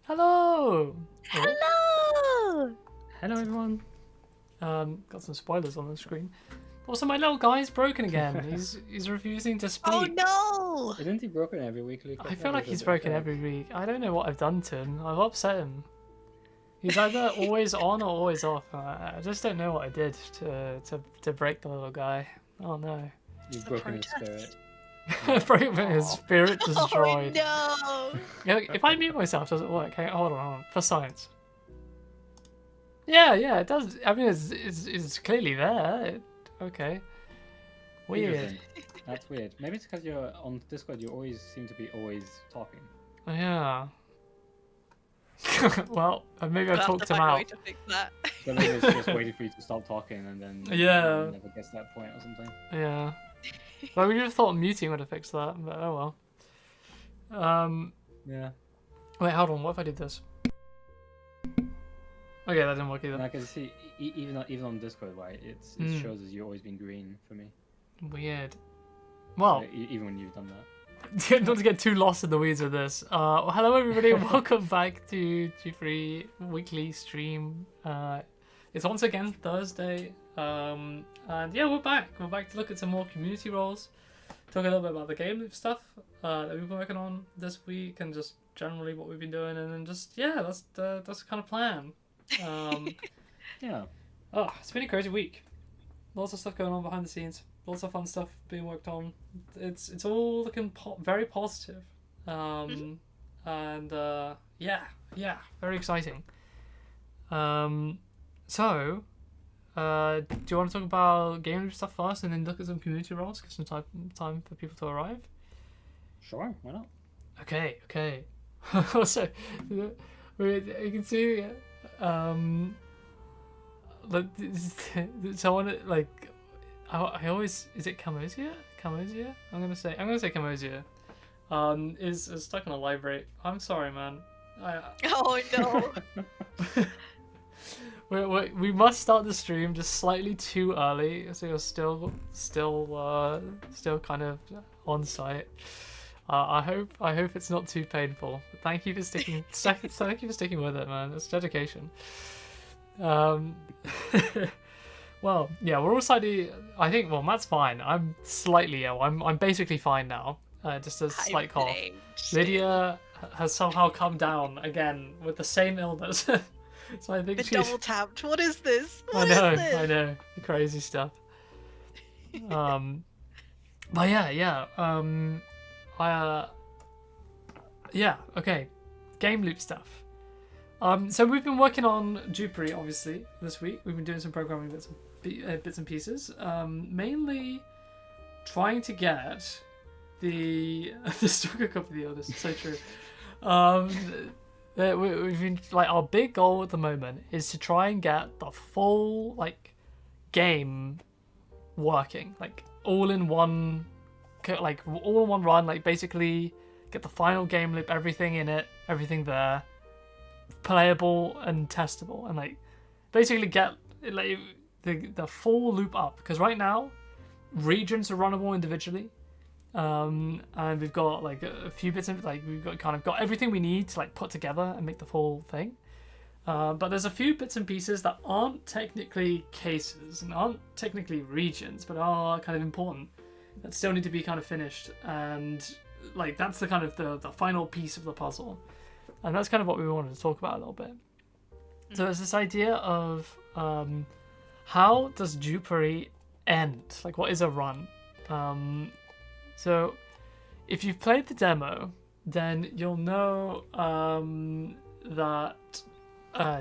Hello! Oh, Hello! hello everyone. Got some spoilers on the screen. Also, my little guy's broken again. He's refusing to speak. Oh no! Isn't he broken every week, Lucas? I feel like he's broken every week. I don't know what I've done to him. I've upset him. He's either always on or always off. I just don't know what I did to break the little guy. Oh no. You've broken his spirit. Broken his spirit destroyed. Oh no! If I mute myself, does it work? Hey, hold on. For science. Yeah, it does. I mean, it's clearly there. Okay. Weird. Interesting. That's weird. Maybe it's because you're on Discord. You always seem to be talking. Yeah. Well, maybe I've We'll have talked to him find a way out. to fix that. So maybe it's just waiting for you to stop talking, and then Yeah. it never gets to that point or something. Yeah. Well, we would have thought muting would have fixed that, but oh well. Yeah. Wait, hold on. What if I did this? Okay, that didn't work And either. I can see even on Discord, right? It shows as you always been green for me. Weird. Well, Even when you've done that. not to get too lost in the weeds of this. Well, hello everybody, and welcome back to Dupery weekly stream. It's once again Thursday, and yeah, we're back. We're back to look at some more community roles, talk a little bit about the game loop stuff that we've been working on this week, and just generally what we've been doing, and then just that's the kind of plan. Yeah. Oh, it's been a crazy week. Lots of stuff going on behind the scenes. Lots of fun stuff being worked on. It's all looking very positive. And yeah, very exciting. So, do you want to talk about game loop stuff first, and then look at some community roles? Give some time for people to arrive. Sure. Why not? Okay. Also, you can see, someone like. I always, is it Camosia? I'm gonna say Camosia. Is stuck in a library. I'm sorry, man. Oh no! We must start the stream just slightly too early, so you're still kind of on site. I hope it's not too painful. But thank you for sticking. Thank you for sticking with it, man. It's dedication. Well, yeah, we're all slightly. I think. Well, Matt's fine. I'm slightly ill. I'm basically fine now. Just a slight cough. Lydia has somehow come down again with the same illness. So I think The she's. double tapped. What is this? I know, crazy stuff. But yeah. Okay, game loop stuff. So we've been working on Dupery obviously this week. We've been doing some programming bits and pieces. Mainly trying to get the Stalker Cup of the Eldest. So true. We've been like, our big goal at the moment is to try and get the full game working, all in one run. Like basically get the final game loop, everything in it, everything there, playable and testable, and basically get the full loop up. Because right now regions are runnable individually. And we've got a few bits of we've got everything we need to put together and make the full thing. But there's a few bits and pieces that aren't technically cases and aren't technically regions, but are kind of important that still need to be kind of finished. And that's the kind of the final piece of the puzzle. And that's kind of what we wanted to talk about a little bit. So there's this idea of how does Dupery end? What is a run? So, if you've played the demo, then you'll know that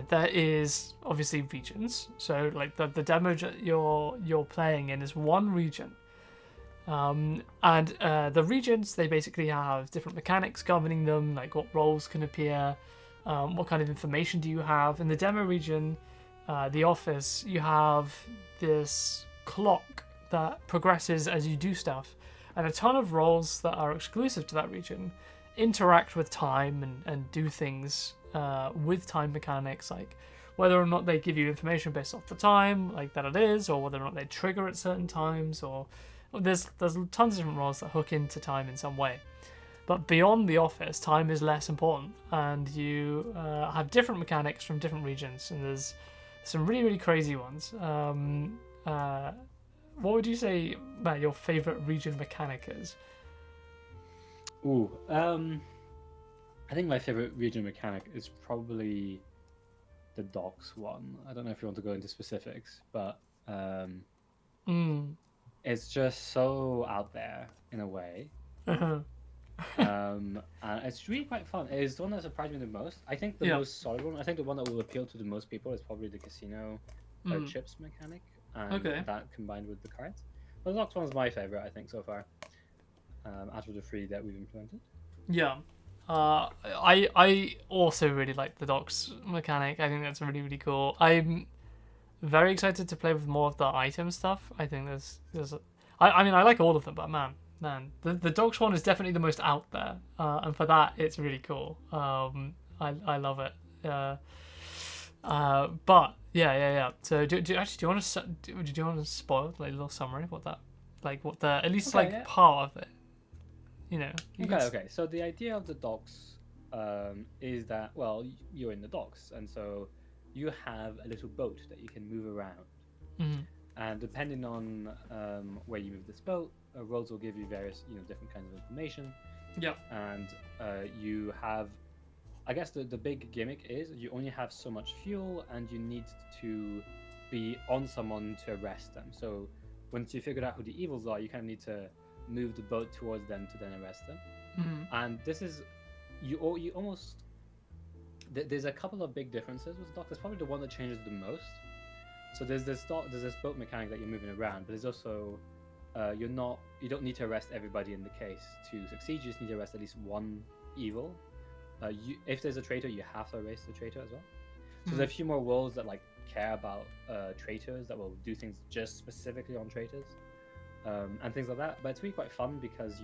there is obviously regions. So, the demo you're playing in is one region, and the regions, they basically have different mechanics governing them, what roles can appear, what kind of information do you have. In the demo region, the office, you have this clock that progresses as you do stuff. And a ton of roles that are exclusive to that region interact with time and do things with time mechanics, whether or not they give you information based off the time, that it is, or whether or not they trigger at certain times, or there's tons of different roles that hook into time in some way. But beyond the office, time is less important, and you have different mechanics from different regions, and there's some really, really crazy ones. What would you say, Matt, your favorite region mechanic is? Ooh, I think my favorite region mechanic is probably the docks one. I don't know if you want to go into specifics, but Mm. it's just so out there in a way. And it's really quite fun. It is the one that surprised me the most. I think the Yeah. most solid one, I think the one that will appeal to the most people is probably the casino chips mechanic, and Okay. that combined with the cards. But the docks one is my favorite, I think, so far, out of the three that we've implemented. Yeah. I also really like the docks mechanic. I think that's really, really cool. I'm very excited to play with more of the item stuff. I think I mean, I like all of them, but man, the docks one is definitely the most out there, and for that, it's really cool. I love it. But yeah. So do you want to spoil like a little summary of what that, like what the at least Okay, like yeah. part of it, you know? You can Okay. So the idea of the docks is that, well, you're in the docks, and so you have a little boat that you can move around. Mhm. And depending on where you move this boat, roads will give you various, different kinds of information. Yeah. And you have, I guess the big gimmick is you only have so much fuel, and you need to be on someone to arrest them. So once you figured out who the evils are, you kind of need to move the boat towards them to then arrest them. Mhm. And this is you almost there's a couple of big differences with Dock. There's probably the one that changes the most. So there's this boat mechanic that you're moving around, but there's also you don't need to arrest everybody in the case to succeed. You just need to arrest at least one evil. If there's a traitor, you have to arrest the traitor as well. So there's a few more worlds that like care about traitors, that will do things just specifically on traitors, and things like that. But it's really quite fun because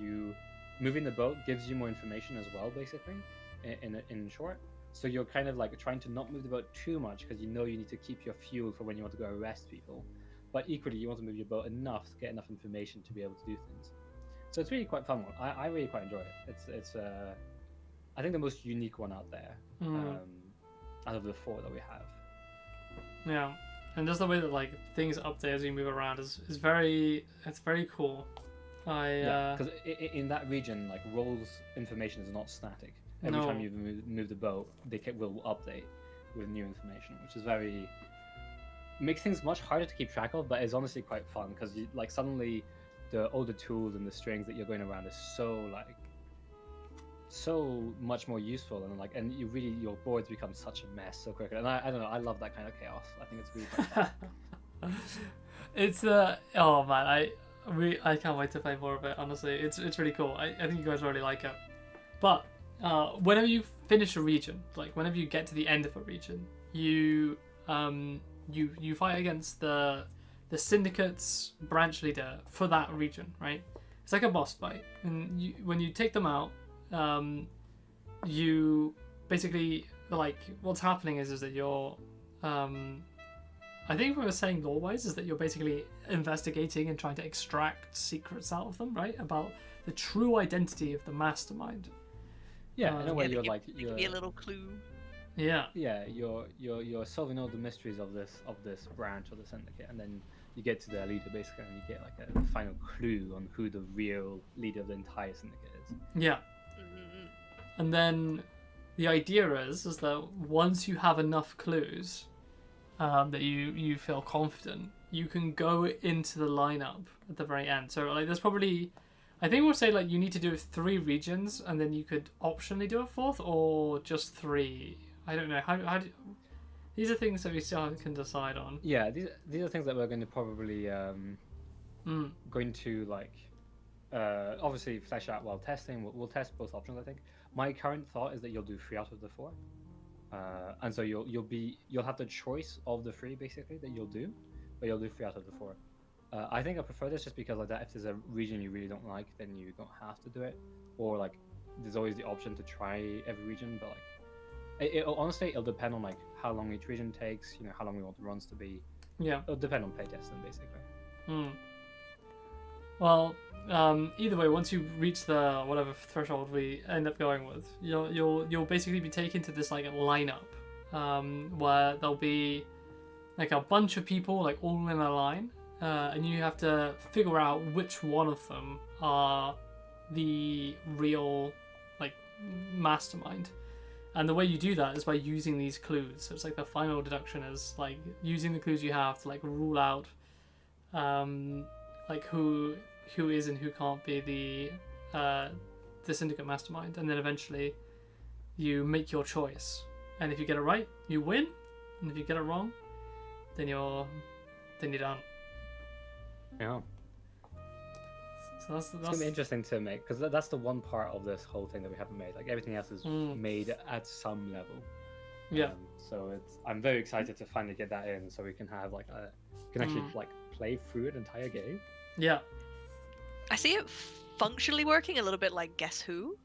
moving the boat gives you more information as well, basically, in short. So you're kind of like trying to not move the boat too much because you need to keep your fuel for when you want to go arrest people. But equally, you want to move your boat enough to get enough information to be able to do things. So it's really quite fun. I really quite enjoy it. It's I think the most unique one out there, out of the four that we have. Yeah, and just the way that like things update as you move around is very cool. Because in that region, like roles information is not static. Every No. time you move the boat, will update with new information, which is makes things much harder to keep track of, but it's honestly quite fun because like suddenly all the tools and the strings that you're going around is so much more useful, and your boards become such a mess so quickly. And I don't know, I love that kind of chaos. I think it's really quite fun. It's oh man, I can't wait to play more of it. Honestly, it's really cool. I think you guys really like it. But whenever you finish a region, like whenever you get to the end of a region, you fight against the syndicate's branch leader for that region, right? It's like a boss fight, and when you take them out, you basically like what's happening is that you're I think what we're saying lore-wise is that you're basically investigating and trying to extract secrets out of them, right? About the true identity of the mastermind. Yeah, in a way, Yeah, you're they give you a little clue. Yeah. yeah, you're solving all the mysteries of this branch or the syndicate, and then you get to their leader basically, and you get like a final clue on who the real leader of the entire syndicate is. Yeah. Mm-hmm. And then the idea is that once you have enough clues that you feel confident, you can go into the lineup at the very end. So like there's probably, I think we'll say like you need to do 3 regions and then you could optionally do a 4th or just 3. I don't know. How do, these are things that we still can decide on. Yeah, these are things that we're going to probably going to like obviously flesh out while testing. We'll test both options. I think my current thought is that you'll do 3 out of the 4, and so you'll have the choice of the 3 basically that you'll do, but you'll do 3 out of the 4. I think I prefer this just because like that, if there's a region you really don't like, then you don't have to do it, or like there's always the option to try every region. But like honestly, it'll depend on like how long each region takes. How long we want the runs to be. Yeah. It'll depend on playtesting basically. Well, either way, once you reach the whatever threshold we end up going with, you'll basically be taken to this like lineup, where there'll be like a bunch of people like all in a line, and you have to figure out which one of them are the real like mastermind. And the way you do that is by using these clues. So it's like the final deduction is like using the clues you have to like rule out like who is and who can't be the syndicate mastermind, and then eventually you make your choice. And if you get it right, you win, and if you get it wrong, then you're done. Yeah. So that's It's gonna be interesting to make, because that's the one part of this whole thing that we haven't made. Like everything else is made at some level. Yeah. So I'm very excited to finally get that in, so we can have like actually like play through an entire game. Yeah. I see it functionally working a little bit like Guess Who.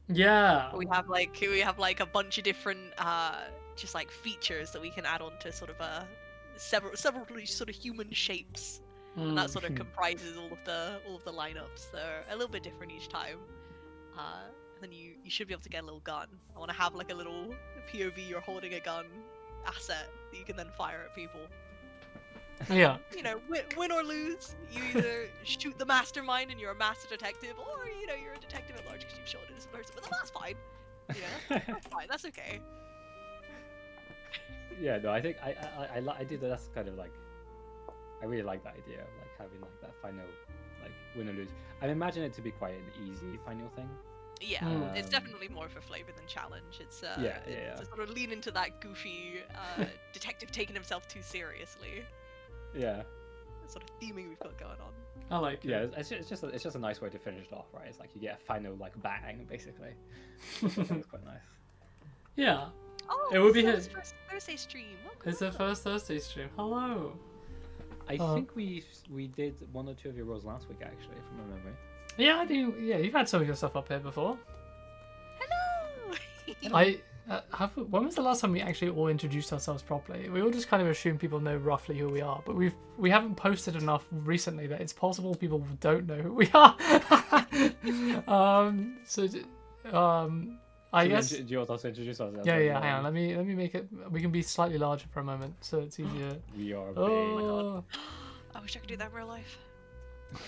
Yeah. We have like a bunch of different just like features that we can add on to sort of several sort of human shapes. And that sort of comprises all of the lineups. They're a little bit different each time. And then you should be able to get a little gun. I want to have like a little POV you're holding a gun asset that you can then fire at people. Yeah. You know, win or lose, you either shoot the mastermind and you're a master detective, or you know you're a detective at large because you've shot this person. But that's fine. You know, that's fine. That's okay. Yeah, no, I think I did. That's kind of like, I really like that idea of like having like that final like win or lose. I imagine it to be quite an easy final thing. Yeah, it's definitely more for flavor than challenge. It's to sort of lean into that goofy detective taking himself too seriously. Yeah. The sort of theming we've got going on. I like it. Yeah, it's just a nice way to finish it off, right? It's like you get a final like bang, basically. It's quite nice. Yeah. Oh, It would be his first Thursday stream. Welcome. It's the first Thursday stream. Hello. I think we did one or two of your roles last week, actually, from my memory. Yeah, I do. Yeah, you've had some of your stuff up here before. Hello. When was the last time we actually all introduced ourselves properly? We all just kind of assume people know roughly who we are, but we haven't posted enough recently that it's possible people don't know who we are. I guess. Do you want us to introduce ourselves? Yeah. Hang on. Let me make it. We can be slightly larger for a moment, so it's easier. We are big. Oh. I wish I could do that in real life.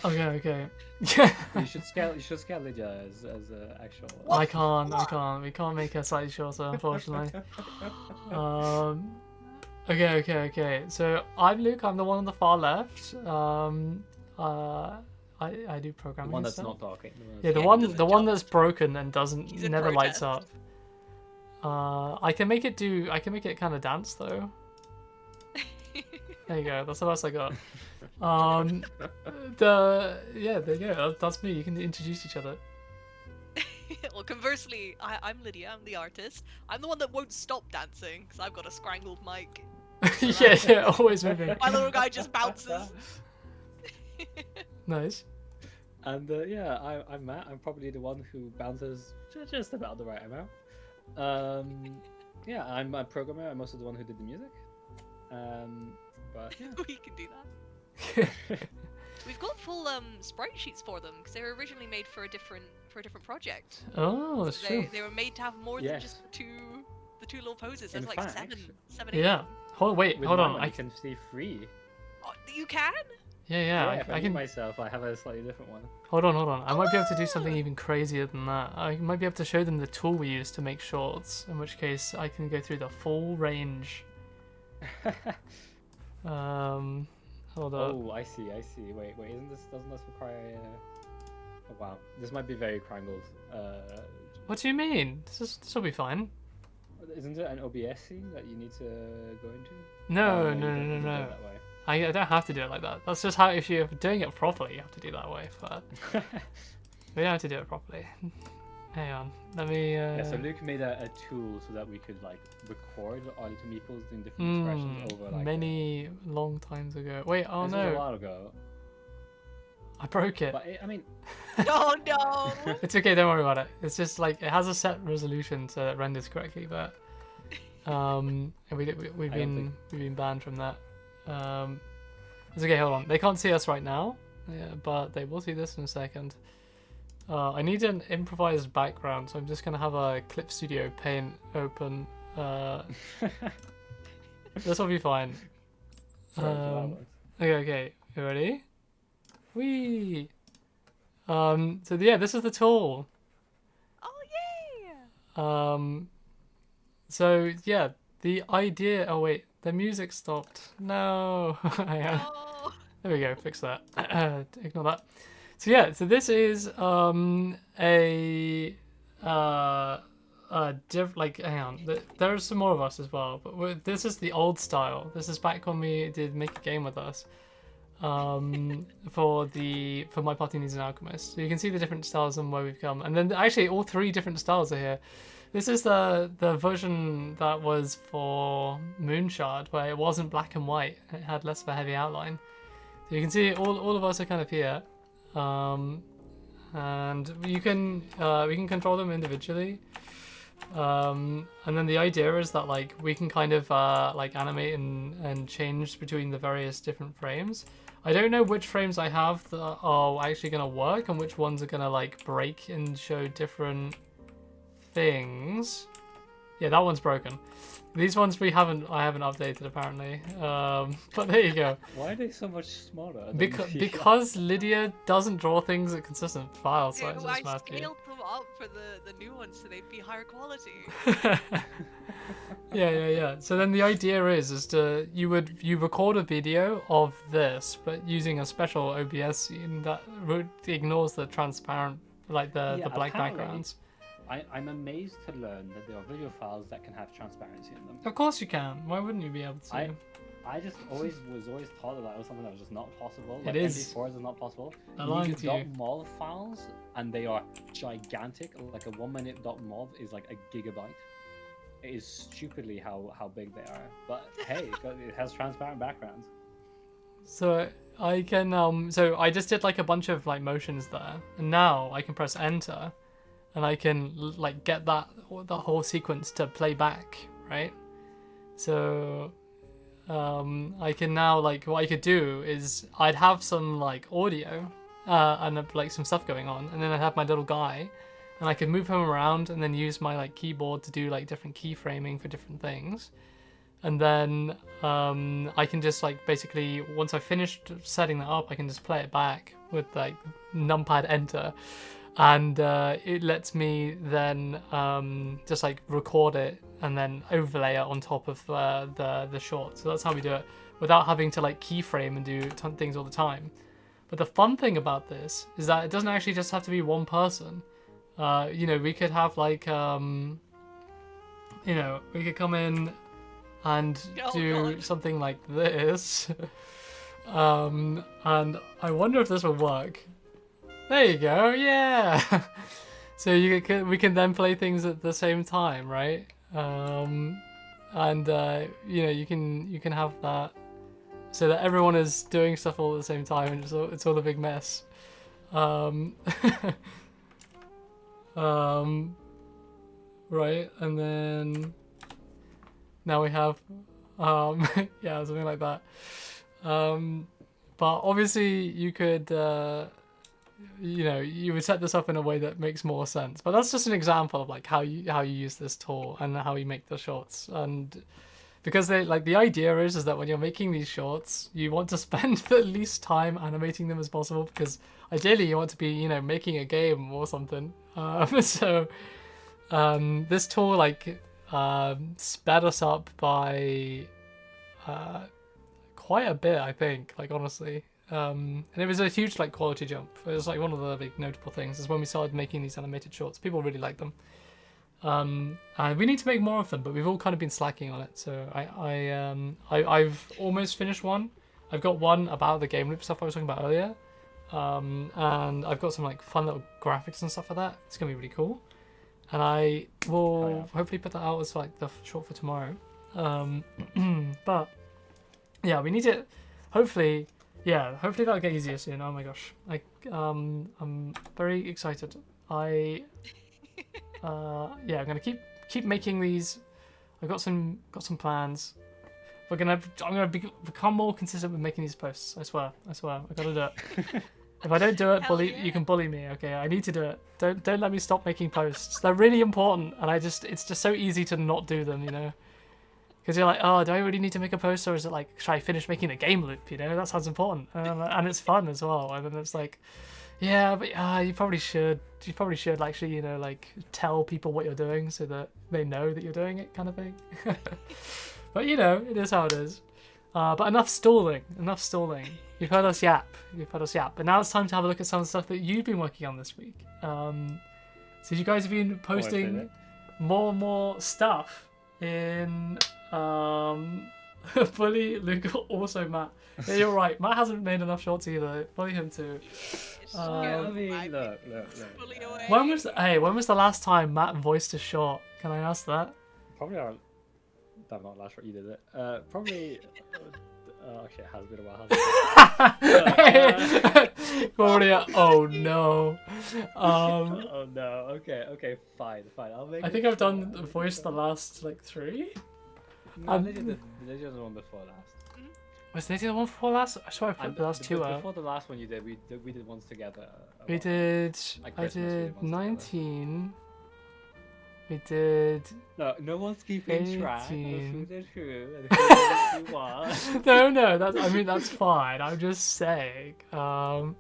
Okay. You should scale Lydia as actual. I can't. We can't make her slightly shorter, unfortunately. Okay. So I'm Luke. I'm the one on the far left. I do programming. The one that's stuff. not talking. The one that's broken and never lights up. I can make it kind of dance though. There you go. That's the best I got. There you go. That's me. You can introduce each other. Well, conversely, I'm Lydia. I'm the artist. I'm the one that won't stop dancing because I've got a scrangled mic. Yeah, always moving. My little guy just bounces. Nice. And I'm Matt. I'm probably the one who bounces just about the right amount. I'm a programmer. I'm also the one who did the music. But yeah. We can do that. We've got full sprite sheets for them because they were originally made for a different project. Oh, that's true. They were made to have more than just the two little poses. There's In like fact, seven. 8 Yeah. Hold on. I can see 3. Oh, you can? Yeah. I can myself. I have a slightly different one. Hold on. I might be able to do something even crazier than that. I might be able to show them the tool we use to make shorts. In which case, I can go through the full range. Hold up. Oh, I see. Wait, doesn't this require oh wow, this might be very crangled. What do you mean? This will be fine. Isn't it an OBS scene that you need to go into? No. You don't do it that way. I don't have to do it like that. That's just how, if you're doing it properly, you have to do it that way. But we don't have to do it properly. Hang on, let me. So Luke made a tool so that we could like record our little meeples doing different expressions over like many long times ago. Wait, oh this no! was a while ago. I broke it. But I mean, Oh no! It's okay, don't worry about it. It's just like it has a set resolution so it renders correctly, but and we've been banned from that. It's okay. Hold on, they can't see us right now. Yeah, but they will see this in a second. I need an improvised background, so I'm just gonna have a Clip Studio Paint open. This will be fine. Sorry, so that works. Okay, you ready? Whee! So yeah, this is the tool. Oh yay! So yeah, the idea. Oh wait, the music stopped. No. Oh. There we go. Fix that. Ignore that. So yeah, so this is hang on. There are some more of us as well, but this is the old style. This is back when we did make a game with us. For My Party Needs an Alchemist. So you can see the different styles and where we've come. And then actually all 3 different styles are here. This is the version that was for Moonshard, where it wasn't black and white. It had less of a heavy outline. So you can see all of us are kind of here. And we can control them individually. And then the idea is that like we can kind of like animate and change between the various different frames. I don't know which frames I have that are actually gonna work and which ones are gonna like break and show different things. Yeah, that one's broken. These ones I haven't updated apparently. But there you go. Why are they so much smaller? than Because Lydia doesn't draw things at consistent file sizes, I Matthew. scaled them up for the new ones so they'd be higher quality. Yeah. So then the idea is to you record a video of this, but using a special OBS scene that ignores the transparent, like the black apparently, backgrounds. I'm amazed to learn that there are video files that can have transparency in them. Of course you can. Why wouldn't you be able to? I just was always taught that was something that was just not possible. It is. MP4s is not possible. They're You lying get to you. .mov files, and they are gigantic. Like a 1 minute .mov is like a gigabyte. It is stupidly how big they are. But hey, it has transparent backgrounds. So I can so I just did like a bunch of like motions there, and now I can press enter, and I can like get the whole sequence to play back, right? So I can now like what I could do is I'd have some like audio and like some stuff going on, and then I'd have my little guy, and I could move him around and then use my like keyboard to do like different keyframing for different things. And then I can just like basically once I've finished setting that up, I can just play it back with like numpad enter, and it lets me then just like record it and then overlay it on top of the short. So that's how we do it without having to like keyframe and do things all the time. But the fun thing about this is that it doesn't actually just have to be one person. You know, we could have like you know, we could come in and do something like this. And I wonder if this will work. There you go, yeah. So we can then play things at the same time, right? And you know, you can have that so that everyone is doing stuff all at the same time, and it's all a big mess. Right, and then now we have yeah, something like that. But obviously you could you know, you would set this up in a way that makes more sense. But that's just an example of like how you use this tool and how you make the shorts. And because they like the idea is that when you're making these shorts, you want to spend the least time animating them as possible, because ideally you want to be, you know, making a game or something. So this tool like sped us up by quite a bit, I think, like honestly. And it was a huge like quality jump. It was like one of the big notable things is when we started making these animated shorts. People really liked them. And we need to make more of them, but we've all kind of been slacking on it. So I've almost finished one. I've got one about the game loop stuff I was talking about earlier. And I've got some like fun little graphics and stuff like that. It's gonna be really cool. And I will hopefully put that out as like the short for tomorrow. But yeah, we need to hopefully that'll get easier soon. Oh my gosh, I'm very excited. I'm gonna keep making these. I've got some plans. I'm gonna become more consistent with making these posts. I swear. I gotta do it. If I don't do it, Hell you yeah. can bully me. Okay, I need to do it. Don't let me stop making posts. They're really important, and it's just so easy to not do them, you know. Because you're like, oh, do I really need to make a post, or is it like, should I finish making the game loop? You know, that sounds important, and it's fun as well. And then it's like, yeah, but you probably should. You probably should actually, you know, like tell people what you're doing so that they know that you're doing it, kind of thing. But you know, it is how it is. But enough stalling. Enough stalling. You've heard us yap. But now it's time to have a look at some of the stuff that you've been working on this week. So you guys have been posting more and more stuff in Bully, Luke, also Matt. Yeah, you're right. Matt hasn't made enough shorts either. Bully him too. I mean, look. Bully away. When was the last time Matt voiced a short? Can I ask that? Probably that not last short you did it. Probably. Actually, it has been a while. Claudia, oh no. Oh no. Okay, fine. I'll make. I think I've done the voice the last like 3. No, they did the one before last. Was they the one before last? I swear I put the last 2 out. Before the last one you did, we did ones together. I did ones together. 19. We did. No one's keeping 18. track of who did who and who did what. No, that's fine. I'm just saying. It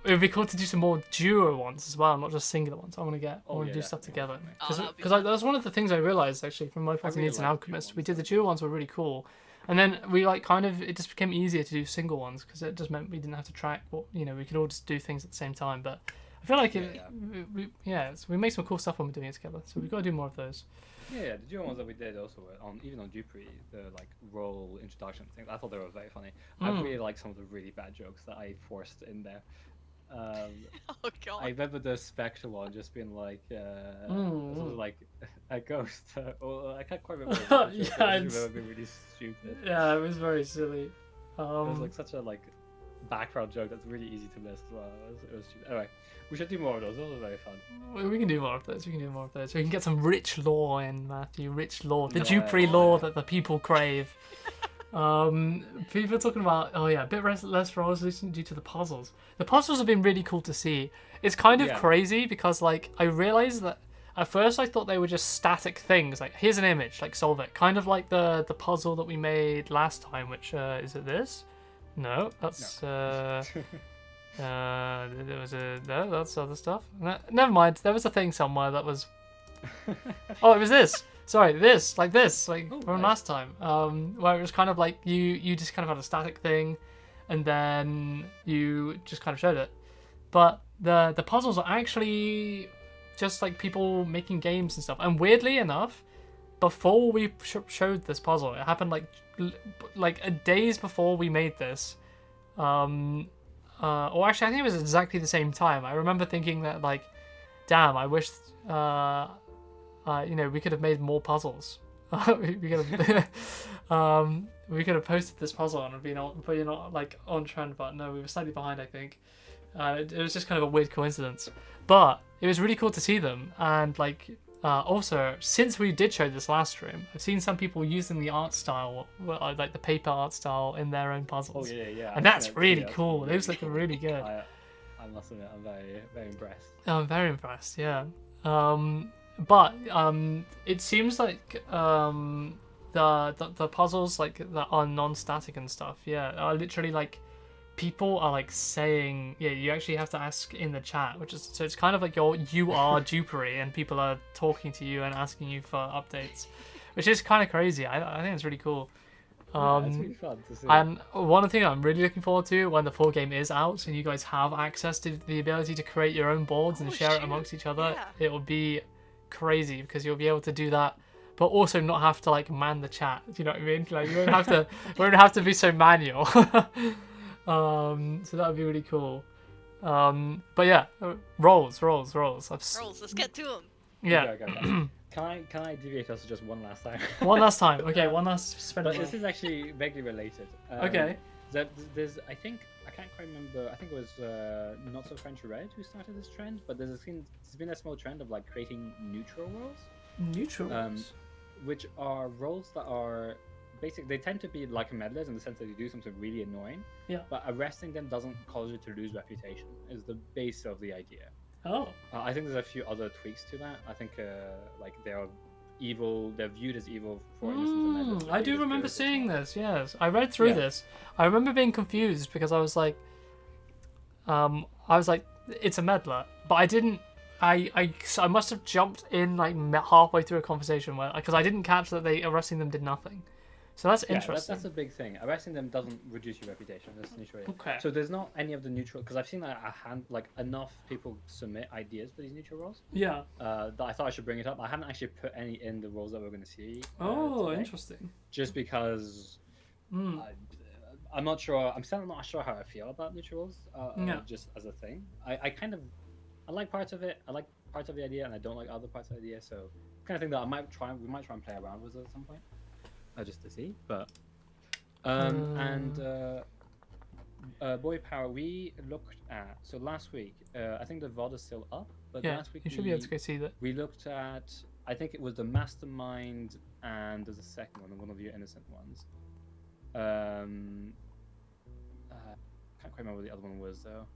would be cool to do some more duo ones as well, not just singular ones. I want to do stuff together. Because that's one of the things I realized actually from my Fighting Needs and Alchemist. We did the duo ones were really cool, and then we it just became easier to do single ones because it just meant we didn't have to track what we could all just do things at the same time. But I feel like we make some cool stuff when we're doing it together, so we've got to do more of those. Yeah, the duo ones that we did also were even on Dupery, the like role introduction things. I thought they were very funny. I really like some of the really bad jokes that I forced in there. Oh god. I remember the Spectre one just being like, sort of like a ghost. Or I can't quite remember. I just remember being really stupid. Yeah, it was very silly. It was like such a background joke that's really easy to miss as well. It was stupid. Anyway, we should do more of those. Those are very fun. We can do more of those. We can get some rich lore in, Matthew. Rich lore. The Dupery lore that the people crave. People are talking about, a bit less resolution due to the puzzles. The puzzles have been really cool to see. It's kind of crazy because, I realized that at first I thought they were just static things. Like, here's an image, solve it. Kind of like the puzzle that we made last time, which, is it this? No, that's, No. that's other stuff. Never mind, there was a thing somewhere that was... Oh, it was this! Sorry, this from nice. last time. Where it was kind of like you just kind of had a static thing, and then you just kind of showed it. But the puzzles are actually just people making games and stuff. And weirdly enough, before we showed this puzzle, it happened a days before we made this. Or actually, I think it was exactly the same time. I remember thinking that damn, I wish. We could have made more puzzles. we could have posted this puzzle and been on trend, but no, we were slightly behind, I think. It was just kind of a weird coincidence, but it was really cool to see them. And also, since we did show this last stream, I've seen some people using the art style, the paper art style, in their own puzzles. Oh yeah. And that's really cool. Those look really good. I must admit, I'm very, very impressed. I'm very impressed. Yeah. But it seems like the puzzles that are non-static and stuff, are literally people are saying, you actually have to ask in the chat, which is, so it's kind of you are Dupery and people are talking to you and asking you for updates, which is kind of crazy. I think it's really cool. It's really fun to see. And one thing I'm really looking forward to when the full game is out and you guys have access to the ability to create your own boards and share it amongst each other, it will be crazy because you'll be able to do that, but also not have to man the chat. Do you know what I mean? You won't have to be so manual. So that would be really cool. But yeah, rolls. Rolls. Let's get to them. Yeah. Go. Can I deviate us just one last time? One last time. Okay, one last spin. But this is actually vaguely related. Okay. There's I can't quite remember. I think it was Not So French Red who started this trend, but there's been a small trend of creating neutral roles. Neutral roles? Which are roles that are basically they tend to be like meddlers in the sense that they do something really annoying. Yeah. But arresting them doesn't cause you to lose reputation. Is the base of the idea. Oh. I think there's a few other tweaks to that. I think like they're evil. They're viewed as evil for innocent meddlers. I do remember seeing this. Yes, I read through this. I remember being confused because I was like, it's a meddler, but I didn't. So I must have jumped in like halfway through a conversation where, because I didn't catch that they arresting them did nothing. So that's interesting. That's a big thing. Arresting them doesn't reduce your reputation. That's initially. Okay. So there's not any of the neutral, because I've seen like enough people submit ideas for these neutral roles. Yeah. That I thought I should bring it up. I haven't actually put any in the roles that we're going to see. Oh, today, interesting. just because I'm not sure. I'm still not sure how I feel about neutral roles. Just as a thing, I like parts of it. I like parts of the idea, and I don't like other parts of the idea. So kind of thing that we might try and play around with at some point. Just to see, but Boy Power we looked at. So last week, I think the VOD is still up, but last week you should be able to go see that. We looked at, I think it was the Mastermind, and there's a second one of your innocent ones. Can't quite remember what the other one was though.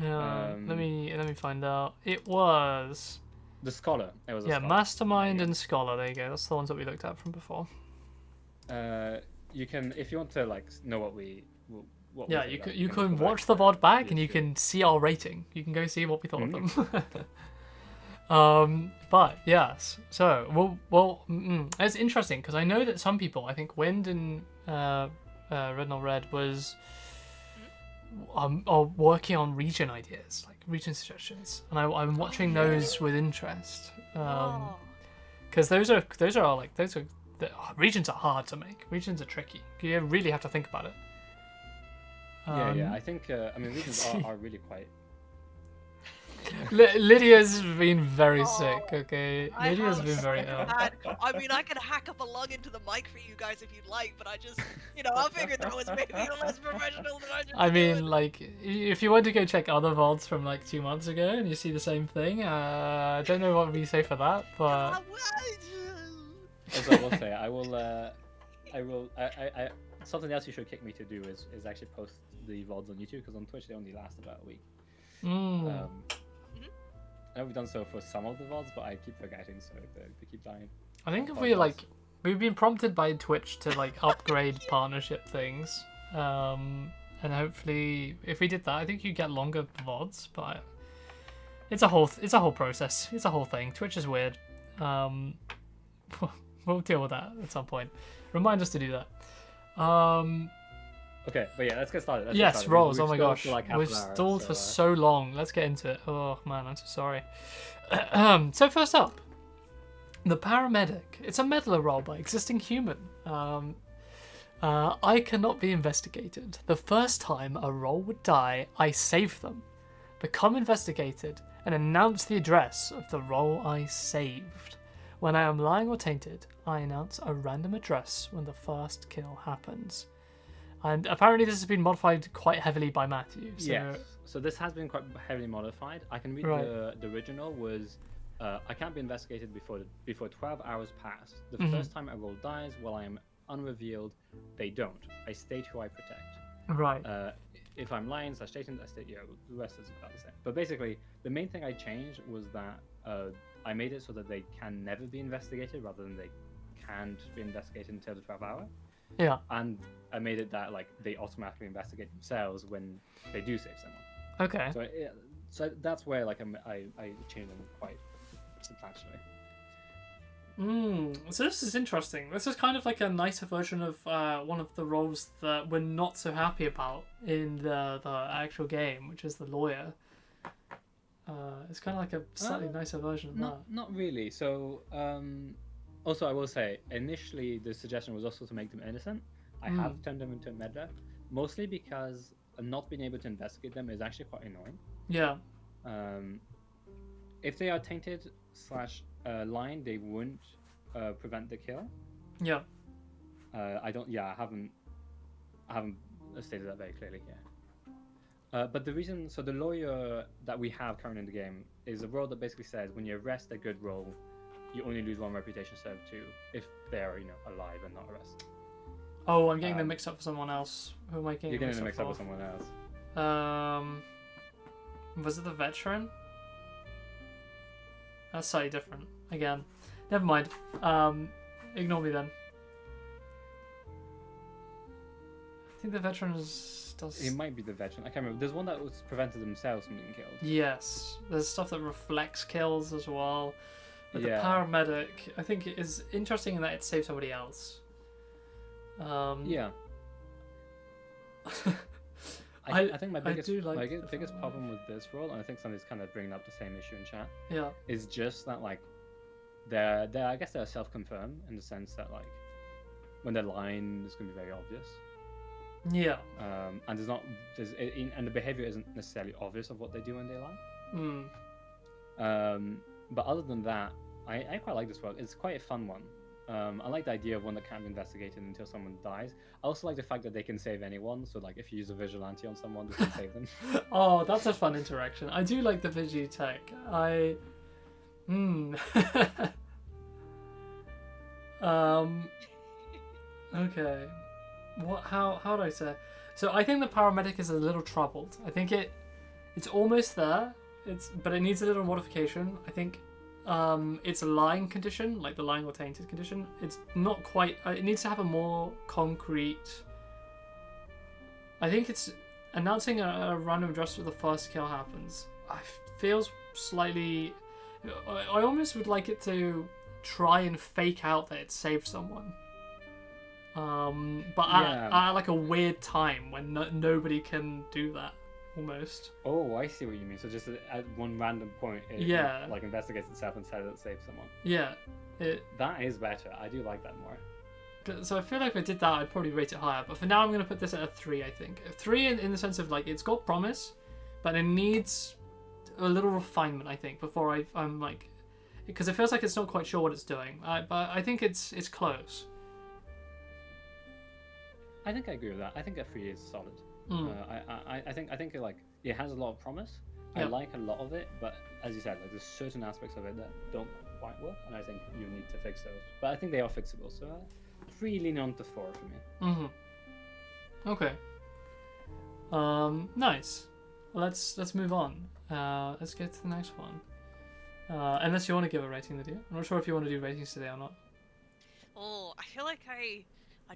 Let me find out. It was the Scholar. It was Mastermind and Scholar. There you go. That's the ones that we looked at from before. You can, if you want to like know what we you can watch the VOD back and you can see our rating. You can go see what we thought of them. But yes, so it's interesting because I know that some people, I think Wind and Red Not Red was are working on region ideas, like region suggestions, and I'm watching those with interest. Because those are regions are hard to make. Regions are tricky. You really have to think about it. I think regions are really quite. Lydia's been very sick. Okay, Lydia's been very ill. I can hack up a log into the mic for you guys if you'd like, but I just, I figured that was maybe less professional than I just. Like, if you want to go check other VODs from like 2 months ago and you see the same thing, I don't know what we say for that, but. As I will say, I will. Something else you should kick me to do is actually post the VODs on YouTube, because on Twitch they only last about a week. I know we've done so for some of the VODs, but I keep forgetting, so they keep dying. I think if we've been prompted by Twitch to like upgrade partnership things, and hopefully if we did that, I think you get longer VODs, but it's a whole process. It's a whole thing. Twitch is weird. We'll deal with that at some point. Remind us to do that. Okay, but yeah, let's get started. Roles. Oh my gosh, like we've stalled for so long. Let's get into it. Oh man, I'm so sorry. So first up, the paramedic. It's a meddler role by existing human. I cannot be investigated. The first time a role would die, I save them, become investigated, and announce the address of the role I saved. When I am lying or tainted, I announce a random address when the first kill happens. And apparently this has been modified quite heavily by Matthew. So... Yes. So this has been quite heavily modified. I can read the original was, I can't be investigated before 12 hours pass. The first time a role dies while I am unrevealed, they don't. I state who I protect. Right. If I'm lying, /tainted, I state, the rest is about the same. But basically, the main thing I changed was that I made it so that they can never be investigated rather than they can't be investigated until the 12 hour. Yeah. And I made it that like they automatically investigate themselves when they do save someone. Okay. So that's where like I changed them quite substantially. So this is interesting. This is kind of like a nicer version of one of the roles that we're not so happy about in the actual game, which is the lawyer. It's kind of like a slightly nicer version of that. Not really. So also I will say, initially the suggestion was also to make them innocent. I have turned them into a meddler, mostly because not being able to investigate them is actually quite annoying. Yeah. If they are tainted / lying, they wouldn't prevent the kill. Yeah. I haven't stated that very clearly here. But the reason, so the lawyer that we have currently in the game is a role that basically says when you arrest a good role, you only lose 1 reputation instead of 2 if they're alive and not arrested. Oh, I'm getting them mixed up for someone else. Who am I getting You're getting them them mixed up with for? someone else. Was it the veteran? That's slightly different. Again, never mind. Ignore me then. I think the veteran does. It might be the veteran. I can't remember. There's one that was prevented themselves from being killed. Yes, there's stuff that reflects kills as well. But Yeah. the paramedic, I think, it is interesting in that it saves somebody else. Yeah. I I think my I biggest do like my the biggest paramedic. problem with this role, and I think somebody's kind of bringing up the same issue in chat, Yeah. is just that like they're I guess they're self-confirmed in the sense that like when they're lying, it's gonna be very obvious. Yeah. And and the behavior isn't necessarily obvious of what they do when they lie. Mm. But other than that, I quite like this work. It's quite a fun one. I like the idea of one that can't be investigated until someone dies. I also like the fact that they can save anyone. So like if you use a vigilante on someone, you can save them. Oh, that's a fun interaction. I do like the Vigi tech. Okay. How do I say? So I think the paramedic is a little troubled. I think it's almost there. But it needs a little modification. I think it's a lying condition, like the lying or tainted condition. It's not quite. It needs to have a more concrete. I think it's announcing a random address where the first kill happens. Feels slightly. I almost would like it to try and fake out that it saved someone. But at like a weird time when nobody can do that, almost. Oh, I see what you mean. So just at one random point, it like investigates itself and says it saved someone. Yeah. That is better. I do like that more. So I feel like if I did that, I'd probably rate it higher. But for now, I'm going to put this at a 3, I think. A 3 in the sense of, like, it's got promise, but it needs a little refinement, I think, before I'm like... Because it feels like it's not quite sure what it's doing. But I think it's close. I think I agree with that. I think a 3 is solid. I think it has a lot of promise. I like a lot of it, but as you said, like there's certain aspects of it that don't quite work, and I think you need to fix those. But I think they are fixable, so 3 leaning on to 4 for me. Okay. Nice. Well, let's move on. Let's get to the next one. Unless you want to give a rating, Lydia. I'm not sure if you want to do ratings today or not. Oh, I feel like I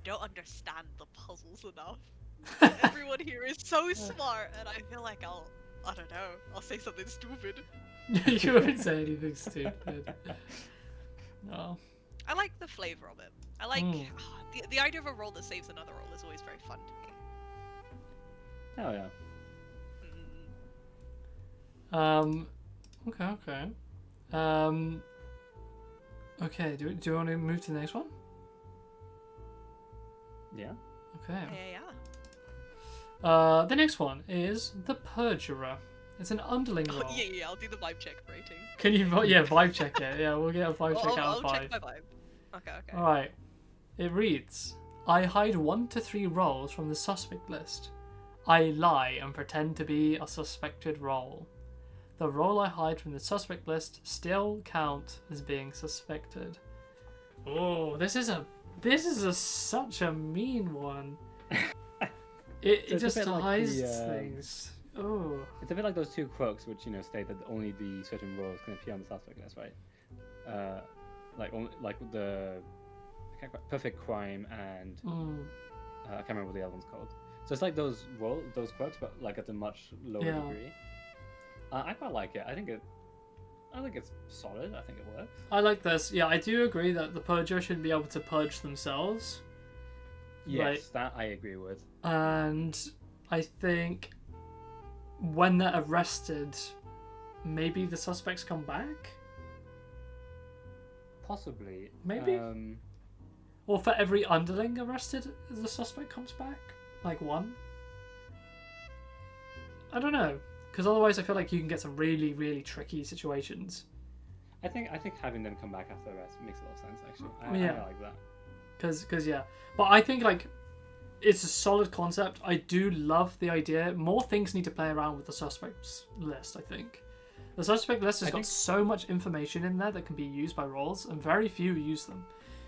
don't understand the puzzles enough. Everyone here is so smart, and I feel like I don't know, I'll say something stupid. You wouldn't say anything stupid. No. I like the flavor of it. I like the idea of a role that saves another role is always very fun to me. Oh yeah. Okay. Okay. Do you want to move to the next one? Yeah. Okay. Yeah. The next one is the Perjurer. It's an underling role. Yeah. I'll do the vibe check rating. Can you? Yeah, vibe check it. Yeah, we'll get a vibe check out of 5. I'll check my vibe. Okay. All right. It reads: I hide 1 to 3 roles from the suspect list. I lie and pretend to be a suspected role. The role I hide from the suspect list still count as being suspected. Oh, this is such a mean one. It just hides things. Oh. It's a bit like those 2 quirks which state that only the certain roles can appear on the suspect list, right? Like the perfect crime and I can't remember what the other one's called. So it's like those quirks, but like at a much lower degree. I quite like it. I think it's solid. I think it works. I like this. Yeah, I do agree that the Purger should be able to purge themselves. Yes, right? That I agree with. And I think when they're arrested, maybe the suspects come back? Possibly. Maybe? Or for every underling arrested, the suspect comes back? Like 1? I don't know. Because otherwise I feel like you can get some really, really tricky situations. I think having them come back after arrest makes a lot of sense, actually. I like that. Because yeah. But I think, like, it's a solid concept. I do love the idea. More things need to play around with the suspects list, I think. The suspect list has I got think- so much information in there that can be used by roles, and very few use them.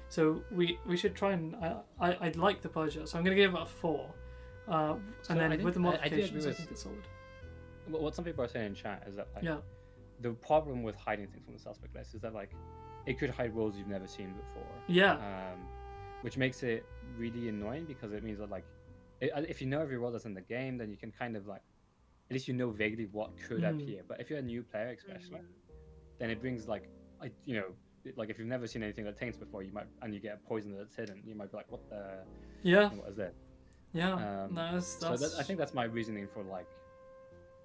So we should try and I'd like the Purger, so I'm gonna give it a 4. So And then I think- with the I do modifications, agree I with- think it's solid. What some people are saying in chat is that like Yeah. the problem with hiding things from the suspect list is that like it could hide roles you've never seen before. Yeah. Which makes it really annoying because it means that like if you know every role that's in the game, then you can kind of like at least you know vaguely what could appear. But if you're a new player, especially, then it brings like like if you've never seen anything that taints before, you might and you get a poison that's hidden, you might be like, what the Yeah. what is that? Yeah. No, that's... So I think that's my reasoning for like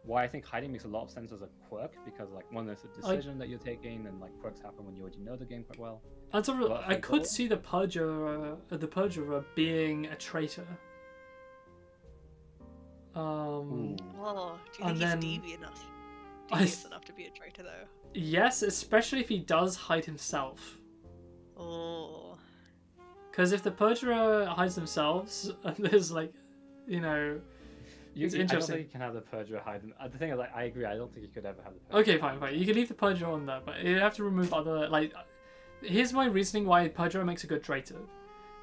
why I think hiding makes a lot of sense as a quirk, because like one, there's a decision that you're taking, and like quirks happen when you already know the game quite well. And so But I for could goal- see the Purger being a traitor. Ooh. Oh, do you And think then- he's devious enough? I Devious enough to be a traitor, though. Yes, especially if he does hide himself. Oh. Because if the Purger hides themselves, and there's like, It's I don't interesting. think you can have the Purger hide. The thing is, like, I agree. I don't think you could ever have the Purger. Okay, fine. You can leave the Purger on there, but you have to remove other, like... Here's my reasoning why Purger makes a good traitor.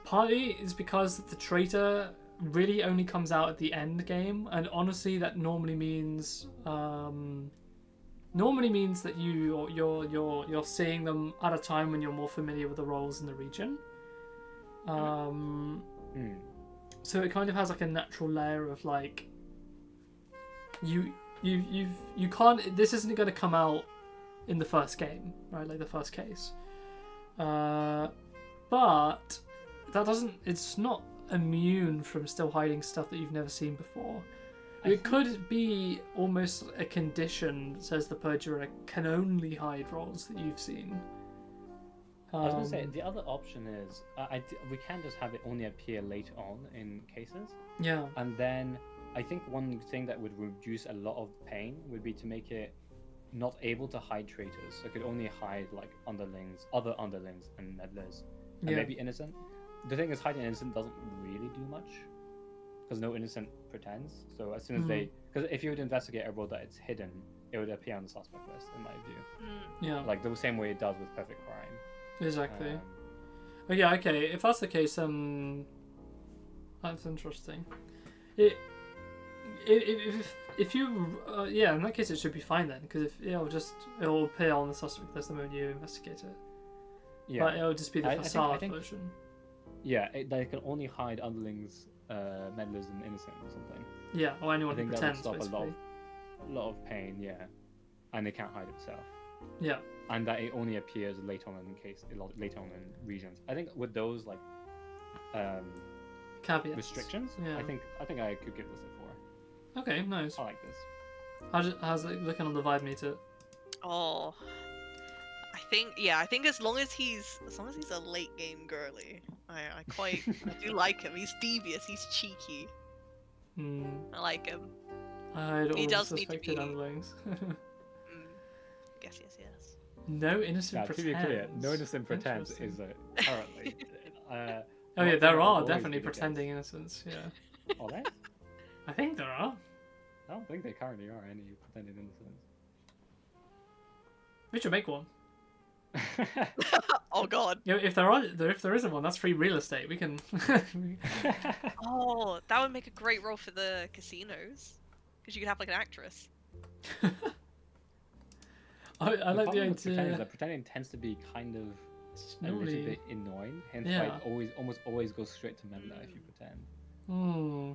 Partly is because the traitor really only comes out at the end game, and honestly that normally means that you're seeing them at a time when you're more familiar with the roles in the region. So it kind of has like a natural layer of like you can't, this isn't going to come out in the first game, right? Like the first case. But that doesn't, it's not immune from still hiding stuff that you've never seen before. It could be almost a condition that says the Purger can only hide roles that you've seen. I was going to say, the other option is we can just have it only appear later on in cases. Yeah. And then I think one thing that would reduce a lot of pain would be to make it not able to hide traitors. So it could only hide like underlings, other underlings, and meddlers, and maybe innocent. The thing is, hiding innocent doesn't really do much because no innocent pretends. So as soon as because if you would investigate a role that it's hidden, it would appear on the suspect list, in my view. Yeah. Like the same way it does with perfect crime. Exactly. Oh yeah, okay. If that's the case, then that's interesting. If you in that case it should be fine then, because if it'll appear on the suspect list the moment you investigate it. Yeah. But it'll just be the I think- facade version. Yeah, they can only hide underlings, meddlers, and innocent or something. Yeah, or anyone I think who that would pretends stop basically. a lot of pain. Yeah, and they can't hide itself. Yeah. And that it only appears later on later on in regions. I think with those like Caveats. restrictions, Yeah. I think I could give this a 4. Okay, nice. I like this. How's it looking on the vibe meter? Oh. I think as long as he's a late game girly, I do like him. He's devious, he's cheeky. I like him. I don't He does need to suspected be- underlings. Yes. No innocent Yeah, to pretends. be clear, no innocent pretends Interesting. is currently. Oh yeah, there are always definitely be the case. pretending innocents. Yeah, Are there? I think there are. I don't think there currently are any pretending innocents. We should make one. Oh god. Yeah, if there isn't one, that's free real estate. We can. Oh, that would make a great role for the casinos. Because you could have like an actress. I like the problem with pretending is idea. that pretending tends to be kind of It's a little normally. bit annoying. Hence why Yeah. it almost goes straight to meddler if you pretend. Hmm.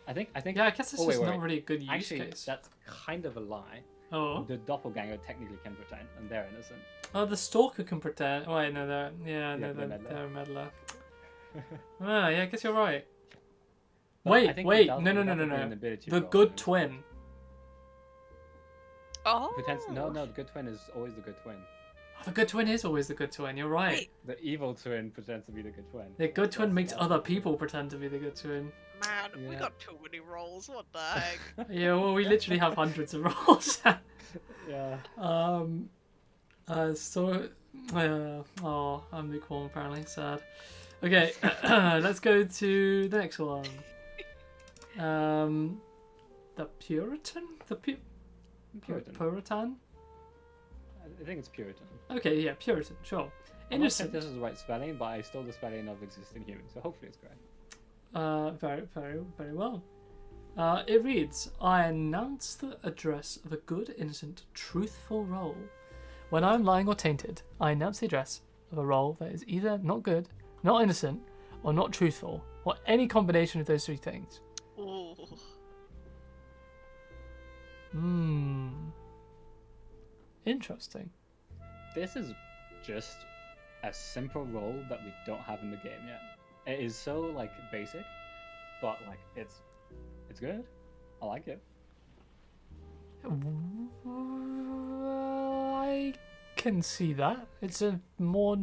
I think. Yeah, I guess it's Oh, just wait, not wait. really a good use Actually, case. that's kind of a lie. Oh. The doppelganger technically can pretend, and they're innocent. Oh, the stalker can pretend. Oh, wait, no, they're they're they're a meddler. Ah, yeah, I guess you're right. But I Wait, think wait, without- no, without there being no. an ability The role, good then twin. Oh. No, the good twin is always the good twin. Oh, the good twin is always the good twin. You're right. Wait, The evil twin pretends to be the good twin. The good twin That's- makes that's- other people pretend to be the good twin. man, we Yeah. got too many roles. What the heck? Yeah, well, we literally have hundreds of roles. Yeah. Oh, I'm lukewarm apparently. Sad. Okay, let's go to the next one. The Puritan? Puritan. Puritan? I think it's Puritan. Okay, yeah, Puritan, sure. I'm not sure Innocent. if this is the right spelling, but I stole the spelling of existing humans, so hopefully it's correct. Very, very, very well. It reads, I announce the address of a good, innocent, truthful role. When I'm lying or tainted, I announce the address of a role that is either not good, not innocent, or not truthful, or any combination of those three things. Ooh. Interesting. This is just a simple role that we don't have in the game yet. It is so like basic, but like it's good. I like it. I can see that. It's a more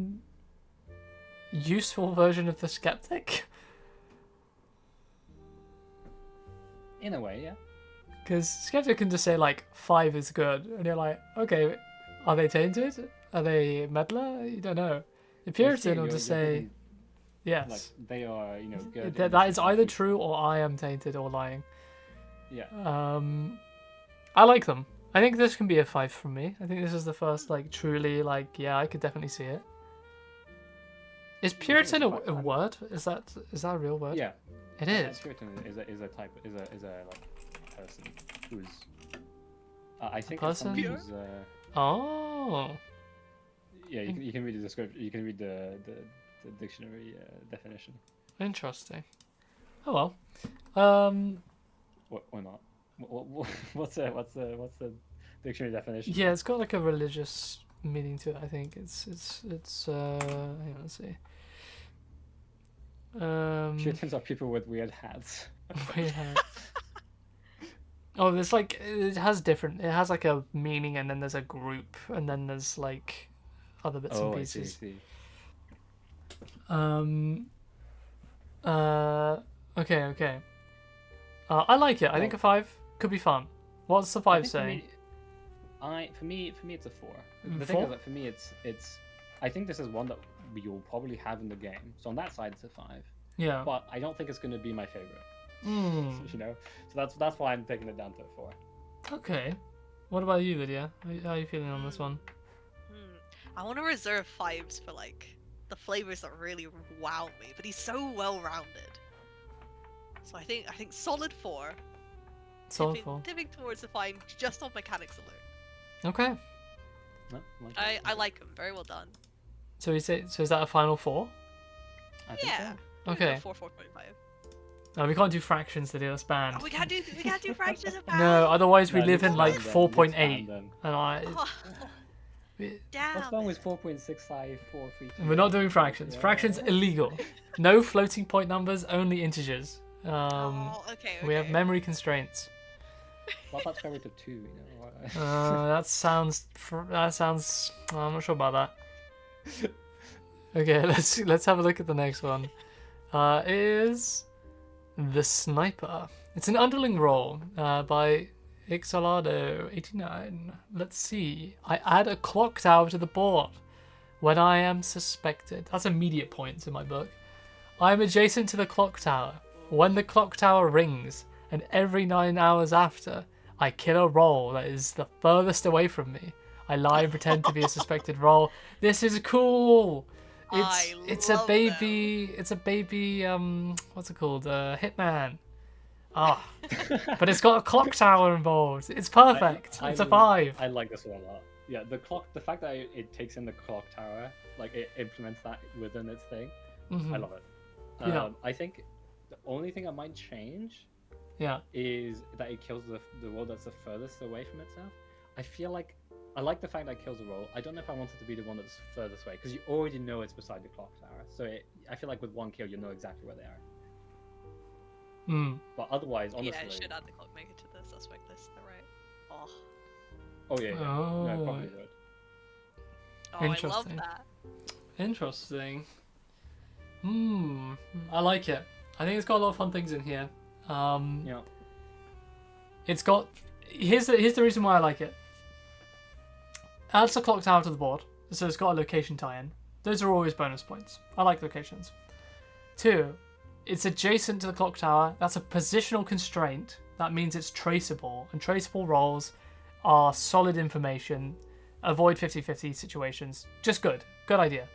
useful version of the skeptic. In a way, yeah. Because skeptic can just say like 5 is good, and you're like, okay, are they tainted? Are they meddler? You don't know. The Puritan will just say yes. Like they are, good. That is either true or I am tainted or lying. Yeah. I like them. I think this can be a 5 from me. I think this is the first like truly like I could definitely see it. Is Puritan a word? Is that a real word? Yeah. It is. Puritan is a type is a like person who's I think person? It's someone who's Oh. yeah, you can read the description. You can read the dictionary definition. Interesting. Oh well. What or not? What's the dictionary definition? Yeah, it's got like a religious meaning to it. I think it's hang on, let's see. Puritans are people with weird hats. Weird hats. Oh, there's like it has like a meaning, and then there's a group, and then there's like other bits and pieces. I see. Okay. I like it. I think a 5 could be fun. What's the 5 saying? For me, it's a 4. The 4? thing is that for me, it's. I think this is one that you'll probably have in the game. So on that side, it's a 5. Yeah. But I don't think it's going to be my favorite. Mm. So that's why I'm taking it down to a 4. Okay. What about you, Lydia? How are you feeling on this one? I want to reserve 5s for like the flavors that really wow me, but he's so well rounded. So I think solid 4. Solid 4. Tipping towards a 5 just on mechanics alone. Okay. No, I like him. Very well done. So is that a final 4? I think Yeah. so. Okay. 4.5. No, we can't do fractions, Lydia. That's banned. Oh, we can't do fractions of No, otherwise we No, live it's in like banned then. 4.8, It's banned and Oh, we- damn. What's wrong with 4.6543? we're not doing fractions. Yeah. Fractions illegal. No floating point numbers, only integers. Okay. We have memory constraints. What about square root of 2? That sounds. I'm not sure about that. Okay, let's have a look at the next one. Is the Sniper. It's an underling role by Ixolado89. Let's see. I add a clock tower to the board when I am suspected. That's immediate points in my book. I'm adjacent to the clock tower. When the clock tower rings, and every 9 hours after, I kill a role that is the furthest away from me. I lie and pretend to be a suspected role. This is cool. It's a baby. It's a baby. What's it called? Hitman. But it's got a clock tower involved. It's perfect. It's a 5. I like this one a lot. Yeah, the fact that it takes in the clock tower, like it implements that within its thing. Mm-hmm. I love it. Yeah. I think the only thing I might change is that it kills the role that's the furthest away from itself. I feel like I like the fact that it kills the role. I don't know if I want it to be the one that's furthest away, because you already know it's beside the clock tower. So I feel like with one kill, you know exactly where they are. But otherwise, honestly... Yeah, it should add the clockmaker to the suspect list, though, right? Oh, yeah. Oh. No, I probably would. Oh, I love Interesting. that. Interesting. I like it. I think it's got a lot of fun things in here. Yeah. It's got. Here's the reason why I like it. Adds a clock tower to the board, so it's got a location tie-in. Those are always bonus points. I like locations. 2, it's adjacent to the clock tower. That's a positional constraint. That means it's traceable, and traceable roles are solid information. Avoid 50-50 situations. Just good. Good idea.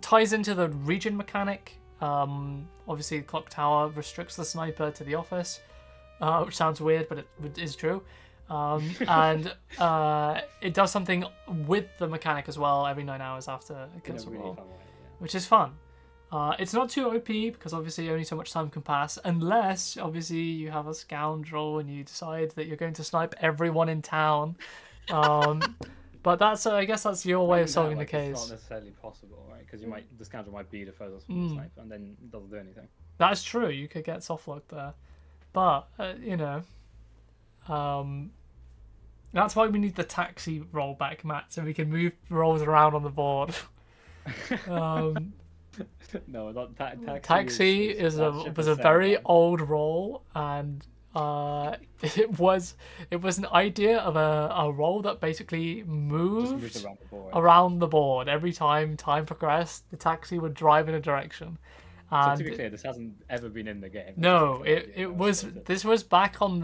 Ties into the region mechanic. Obviously, Clock Tower restricts the sniper to the office, which sounds weird, but it is true. And it does something with the mechanic as well every 9 hours after it kills a really roll, fun way, yeah. which is fun. It's not too OP because obviously only so much time can pass unless obviously you have a scoundrel and you decide that you're going to snipe everyone in town. But that's I guess that's your way of solving the case. It's not necessarily possible, right? Because the scoundrel might be the furthest from the sniper, and then it doesn't do anything. That's true. You could get softlock there, but that's why we need the taxi rollback, Matt, so we can move rolls around on the board. No, not Taxi was a very old role, and it was an idea of a role that basically moved around the board. Every time progressed, the taxi would drive in a direction. And so to be clear, this hasn't ever been in the game. No, this was back on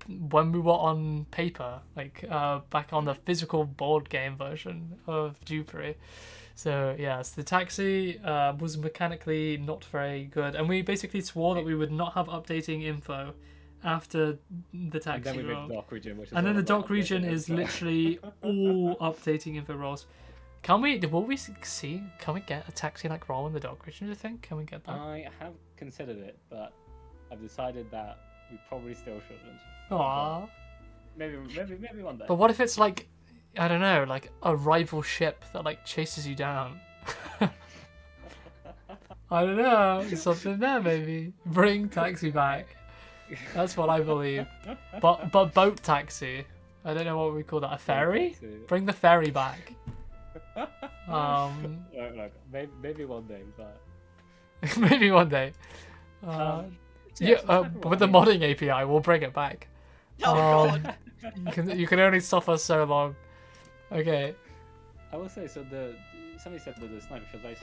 when we were on paper, like back on the physical board game version of Dupery. So yes, the taxi was mechanically not very good, and we basically swore that we would not have updating info after the taxi and then roll. the dock region, which is and then the dock region is literally all updating info rolls. Can we get a taxi-like roll in the dock region, do you think? Can we get that? I have considered it, but I've decided that we probably still shouldn't. Aww. Maybe one day. But what if it's like, I don't know, like a rival ship that like chases you down? I don't know. There's something there maybe. Bring taxi back. That's what I believe. But boat taxi. I don't know what we call that. A ferry? Bring the ferry back. Look, maybe one day, but maybe one day. With the modding API, we'll bring it back. Oh god. You can only stop us so long. Okay. I will say, so somebody said that the sniper feels very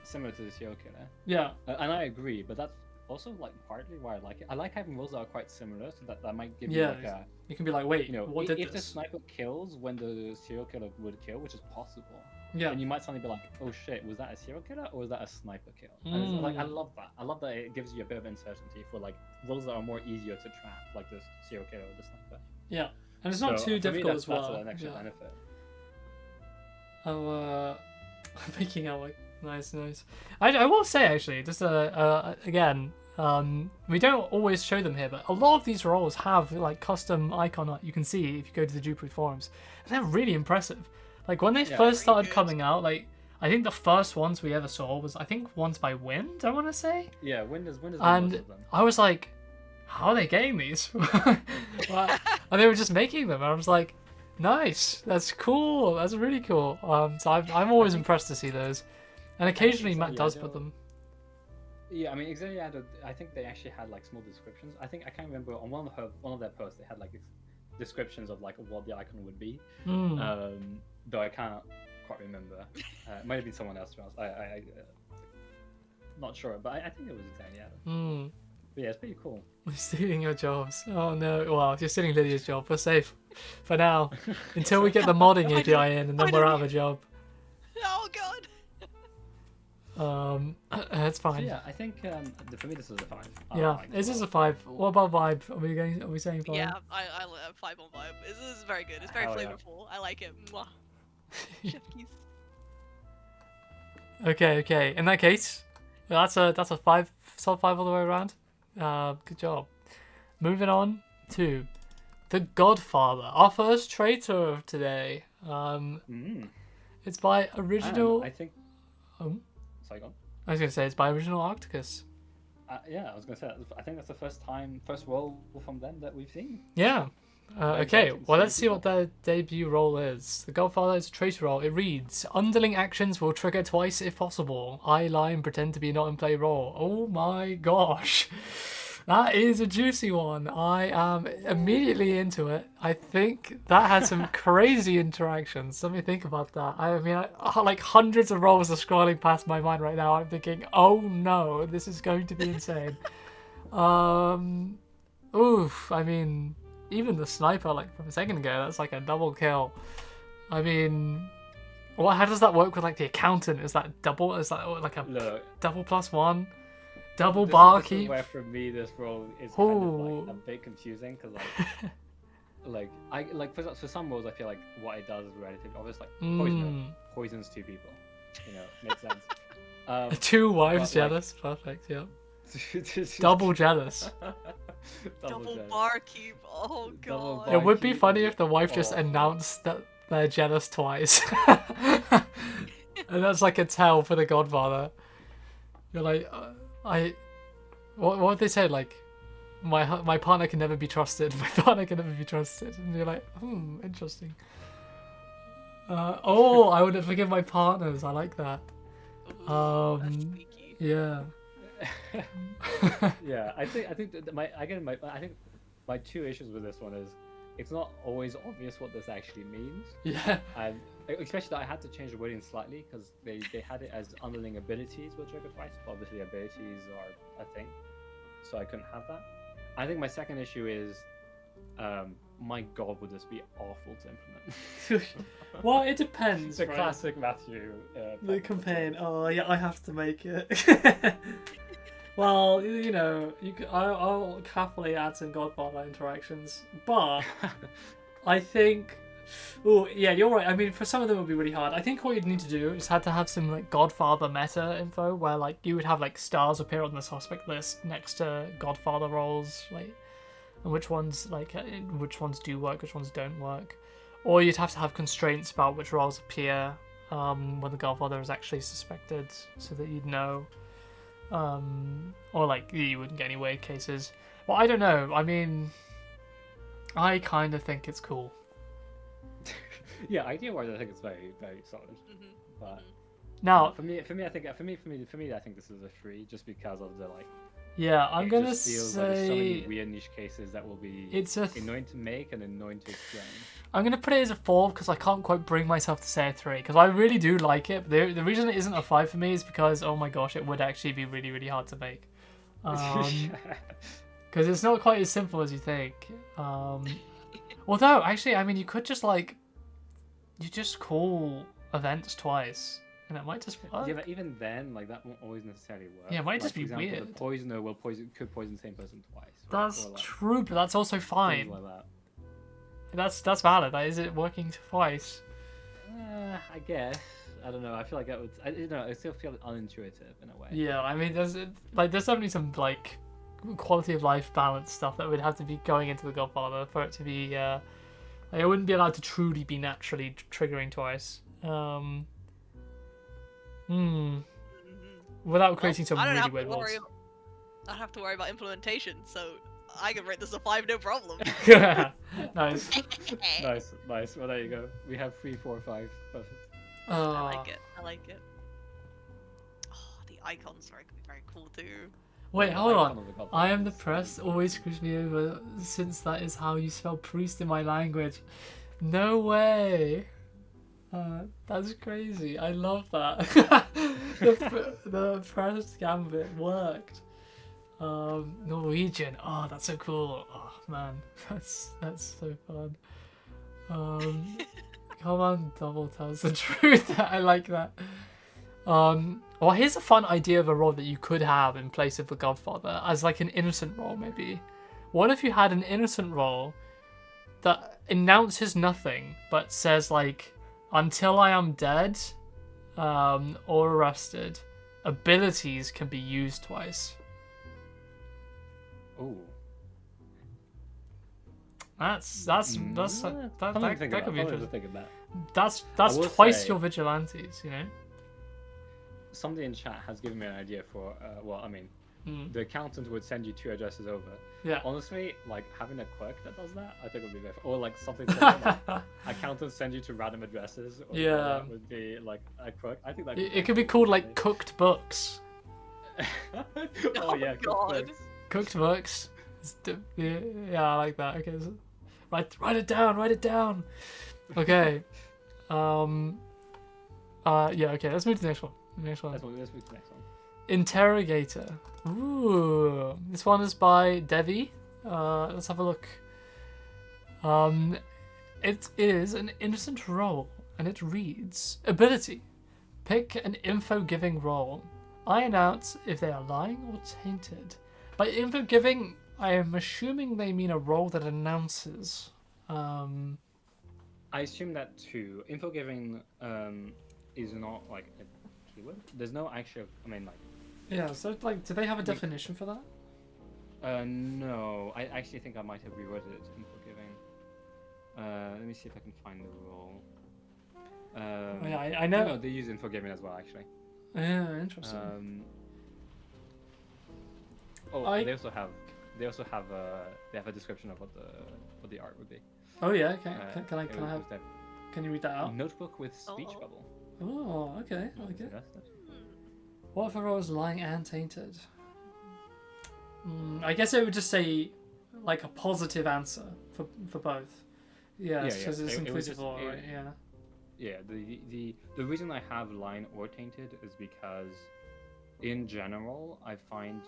similar to the serial killer. Yeah. And I agree, but that's also like partly why I like it. I like having roles that are quite similar, so that might give you like a. You can be like, wait, what did if this? the sniper kills when the serial killer would kill, which is possible. Yeah. And you might suddenly be like, oh shit, was that a serial killer or was that a sniper kill? And it's like, I love that. I love that it gives you a bit of uncertainty for like roles that are more easier to trap, like the serial killer or the sniper. Yeah, and it's not too difficult as well. That's an extra benefit. I'm making out like nice. I will say actually, just again, we don't always show them here, but a lot of these roles have like custom icon art you can see if you go to the Dupery forums, and they're really impressive. Like when they first started coming out, like I think the first ones we ever saw was ones by Wind, I want to say. Yeah, Wind is and most of them. I was like, how are they getting these? And they were just making them, and I was like, nice, that's cool, that's really cool. So I'm always impressed to see those, and occasionally Matt does put them. Yeah, I mean, Exiliad, I think they actually had like small descriptions. I can't remember on one of their posts they had like descriptions of like what the icon would be. Though I can't quite remember. It might have been someone else. I not sure, but I think it was Exiliad. But yeah, it's pretty cool. We're stealing your jobs. Oh no. Well, if you're stealing Lydia's job, we're safe for now. Until we get the modding API in, and then we're out of a job. Oh god. That's fine. So, yeah, I think for me this is a 5. Yeah, this is a 5. What about vibe? Are we saying 5? Yeah, I 5 on vibe. This is very good. It's very flavorful. I like it. Mwah. Chef keys. Okay. In that case, that's a 5, solid 5 all the way around. Good job. Moving on to The Godfather, our first traitor of today. It's by original. I think. Sorry, go on. I was gonna say it's by original Arcticus. Yeah, I was gonna say I think that's the first role from them that we've seen. Yeah. Okay, well let's see what their debut role is. The Godfather is a traitor role. It reads, underling actions will trigger twice if possible. I lie and pretend to be not in play role. Oh my gosh. That is a juicy one. I am immediately into it. I think that has some crazy interactions. Let me think about that. I mean, like hundreds of roles are scrolling past my mind right now. I'm thinking, oh no, this is going to be insane. Oof. I mean, even the sniper, like from a second ago, that's like a double kill. I mean, how does that work with like the accountant? Is that double? Is that like a double +1? Double barkeep? This is where for me this role is kind of like a bit confusing because for some roles I feel like what it does is relatively obvious. Like poisons 2 people. Makes sense. 2 wives jealous, perfect. Yeah. Double jealous. Double barkeep. Oh god. It would be funny if the wife just announced that they're jealous twice, and that's like a tell for the Godfather. You're like, what would they say? Like, my partner can never be trusted. My partner can never be trusted. And you're like, interesting. I wouldn't forgive my partners. I like that. That's sneaky. Yeah. Yeah, I think my 2 issues with this one is it's not always obvious what this actually means. Yeah. And especially that I had to change the wording slightly because they had it as underling abilities will trigger twice. But obviously abilities are a thing, so I couldn't have that. I think my second issue is, my God, would this be awful to implement? Well, it depends. The right? classic Matthew. The campaign. Oh yeah, I have to make it. Well, I'll happily add some Godfather interactions, but I think, yeah, you're right. I mean, for some of them it would be really hard. I think what you'd need to do is have to have some like Godfather meta info, where like you would have like stars appear on the suspect list next to Godfather roles, like, and which ones do work, which ones don't work, or you'd have to have constraints about which roles appear when the Godfather is actually suspected, so that you'd know. Or like you wouldn't get any weird cases. Well, I don't know. I mean, I kind of think it's cool. Yeah, idea-wise, I think it's very, very solid. But now, for me, I think this is a 3 just because of the like. Yeah, I'm gonna just feels like there's so many weird niche cases that will be annoying to make and annoying to explain. I'm gonna put it as a 4 because I can't quite bring myself to say a 3 because I really do like it. But the reason it isn't a 5 for me is because, oh my gosh, it would actually be really, really hard to make. Because it's not quite as simple as you think. Although, actually, I mean, you could just call events twice, and it might just work. Yeah, but even then, like that won't always necessarily work. Yeah, it might just for be example, weird. The poisoner could poison the same person twice. That's or like, true, but that's also fine. Like that. That's valid. Is it working twice? I guess. I don't know. I feel like that would. I still feel unintuitive in a way. Yeah, I mean, there's definitely some like quality of life balance stuff that would have to be going into the Godfather for it to be. It wouldn't be allowed to truly be naturally triggering twice. Without creating some really weird ones. I don't have to worry about implementation, so I can rate this a 5, no problem. Nice. Nice. Well, there you go. We have 3, 4, 5. Perfect. I like it. Oh, the icons are very cool too. Wait, hold on. I am the press. Always screws me over, since that is how you spell priest in my language. No way. That's crazy. I love that. the press gambit worked. Norwegian. Oh, that's so cool. Oh man, that's so fun. Come on, double tells the truth. I like that. Well, here's a fun idea of a role that you could have in place of the Godfather as like an innocent role, maybe. What if you had an innocent role that announces nothing but says like, until I am dead, or arrested, abilities can be used twice. Ooh. That could be interesting. That's twice your vigilantes, you know. Somebody in chat has given me an idea for the accountant would send you 2 addresses over. Yeah. Honestly, like having a quirk that does that, I think would be better. Or like something similar, like accountants send you to random addresses. Or yeah. That would be like a quirk. I think that. It could be called like cooked books. Oh yeah, God. Cooked books. Yeah, I like that. Okay, so write it down. Okay. Yeah. Okay. Let's move to the next one. Let's move to the next one. Interrogator. Ooh. This one is by Devi. Let's have a look. It is an innocent role, and it reads: ability. Pick an info-giving role. I announce if they are lying or tainted. By info-giving, I am assuming they mean a role that announces. I assume that too. Info giving is not like a keyword. There's no actual. I mean, like. Yeah. So, like, do they have a definition for that? No. I actually think I might have reworded it to info giving. Let me see if I can find the role. Yeah, I know. No, they use info giving as well, actually. Yeah, interesting. They also have. They have a description of what the art would be. Oh yeah. Okay. Can I have? That Can you read that out? notebook with speech Oh. bubble. Oh, okay. I like it. That's it. What if a role is lying and tainted? I guess it would just say like a positive answer for both. Yeah, Yeah, because yeah. it's It would inclusive just- or it- right? Yeah. Yeah, the reason I have line or tainted is because, in general, I find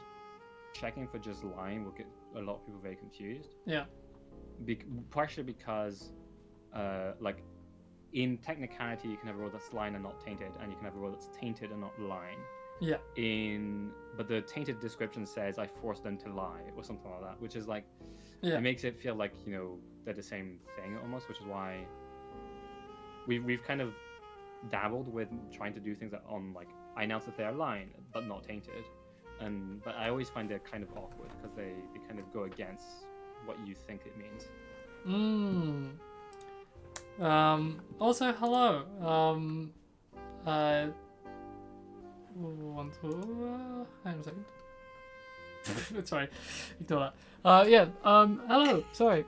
checking for just line will get a lot of people very confused. Yeah. Partially because, like, in technicality, you can have a role that's line and not tainted, and you can have a role that's tainted and not line. Yeah. But the tainted description says I forced them to lie or something like that, which is like, Yeah. it makes it feel like they're the same thing almost, which is why we've kind of dabbled with trying to do things that on like I announce that they are lying but not tainted, but I always find they're kind of awkward because they kind of go against what you think it means. Also, hello. Hang on a second. Sorry, ignore that. Yeah. Hello. Sorry.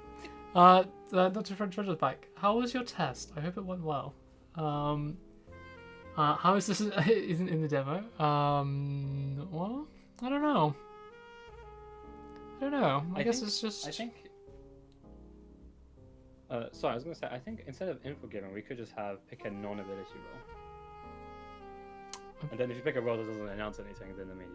Dr. French Treasure's back. How was your test? I hope it went well. How is this? Isn't in the demo. Well, I don't know. I guess it's just. I think. Sorry, I was gonna say. I think instead of info giving, we could just have pick a non-ability role. And then if you pick a role that doesn't announce anything, then I mean,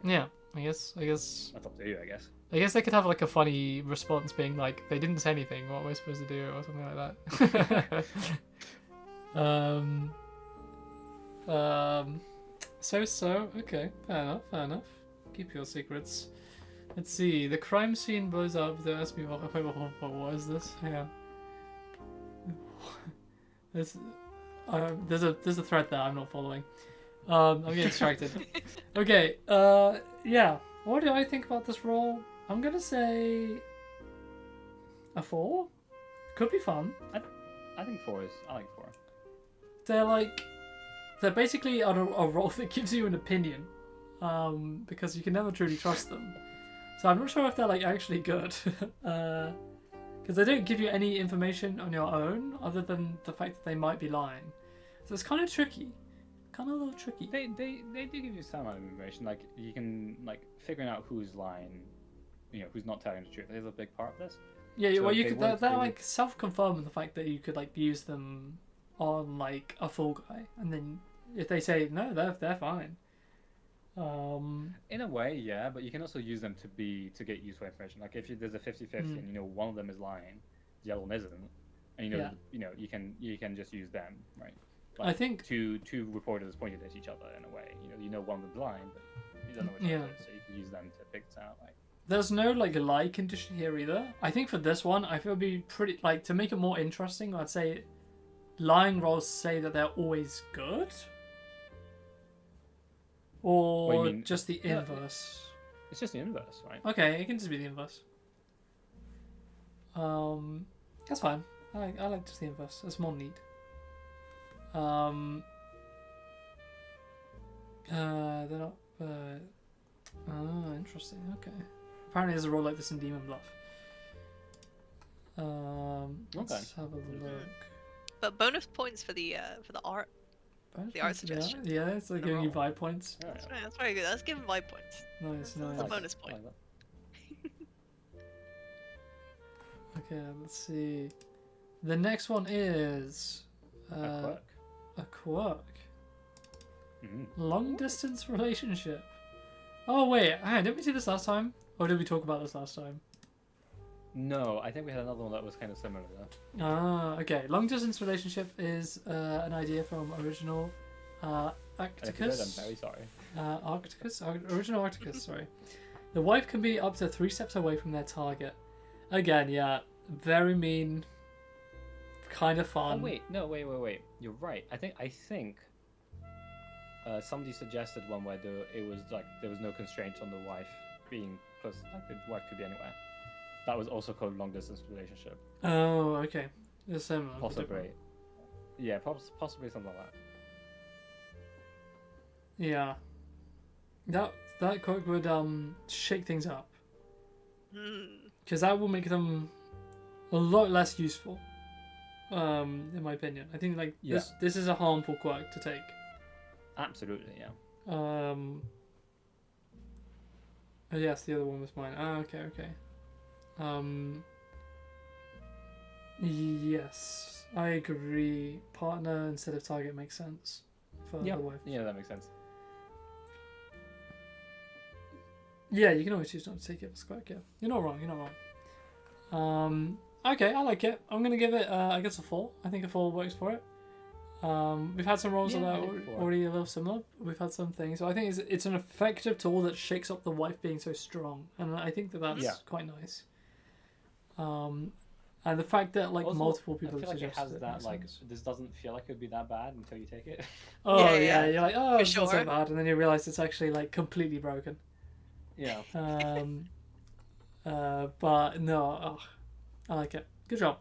Yeah. I guess. that's up to you, I guess. I guess they could have like a funny response being like, they didn't say anything, what am I supposed to do? Or something like that. So, okay, fair enough. Keep your secrets. Let's see, the crime scene blows up, the SB, what is this? Yeah. There's a thread there I'm not following. I'm getting distracted. Okay, yeah. What do I think about this role? I'm gonna say a 4. Could be fun. I think 4 is. I like 4. They're basically a role that gives you an opinion, because you can never truly trust them. So I'm not sure if they're like actually good, because they don't give you any information on your own other than the fact that they might be lying. So it's kind of tricky. Kind of a little tricky. They do give you some amount of information. Like you can like figuring out who's lying, who's not telling the truth. Is a big part of this. Yeah, So well, they won't they're do- like self-confirming the fact that you could like use them on like a full guy, and then if they say no, they're fine. In a way, yeah, but you can also use them to get useful information. Like if there's a 50-50 and one of them is lying, the other one isn't, and you can just use them, right? Like, I think two reporters pointed at each other in a way. One of them's lying, but you don't know which one it is, so you can use them to pick it out. Like there's no like lie condition here either. I think for this one, I feel it'd be pretty like to make it more interesting. I'd say lying roles say that they're always good, or What do you mean? just the Yeah. inverse. it's just the inverse, right? Okay, it can just be the inverse. That's fine. I like just the inverse. That's more neat. They're not. Interesting. Okay. Apparently, there's a role like this in Demon Bluff. Let's have a look. But bonus points for the art. The art suggestion. Yeah, it's like The giving you role. vibe points. Yeah, That's, that's very good. Let's give him vibe points. Nice, That's a nice. bonus point. like that. Okay, let's see. The next one is A quirk. a quirk. Mhm. Long distance relationship. Oh wait, hang on, did we see this last time? Or did we talk about this last time? No, I think we had another one that was kind of similar though. Ah, okay. Long distance relationship is an idea from original And if you did, I'm Arcticus. very sorry. Original Arcticus. Sorry. The wife can be up to 3 steps away from their target. Again, yeah, very mean. Kind of fun. Oh wait, no, wait. You're right. I think somebody suggested one where it was like there was no constraint on the wife being close. Like the wife could be anywhere. That was also called long distance relationship. Oh, okay. It's similar. but Possibly. different. Yeah, possibly something like that. Yeah. That quote would shake things up. Because that will make them a lot less useful. In my opinion. I think like this is a harmful quirk to take. Absolutely, yeah. Oh, yes, the other one was mine. Ah, okay. Yes, I agree. Partner instead of target makes sense for the wife. Yeah, that makes sense. Yeah, you can always choose not to take it. It's quite okay. You're not wrong. Okay, I like it. I'm gonna give it, I guess, a 4. I think a 4 works for it. We've had some roles that are already a little similar. We've had some things. So I think it's an effective tool that shakes up the wife being so strong, and I think that's quite nice. And the fact that like Also, multiple people I feel like it suggested has that makes like sense. this doesn't feel like it would be that bad until you take it. Oh Yeah. you're like, oh, For it's not so sure. bad, and then you realize it's actually like completely broken. Yeah. But no, I like it. Good job.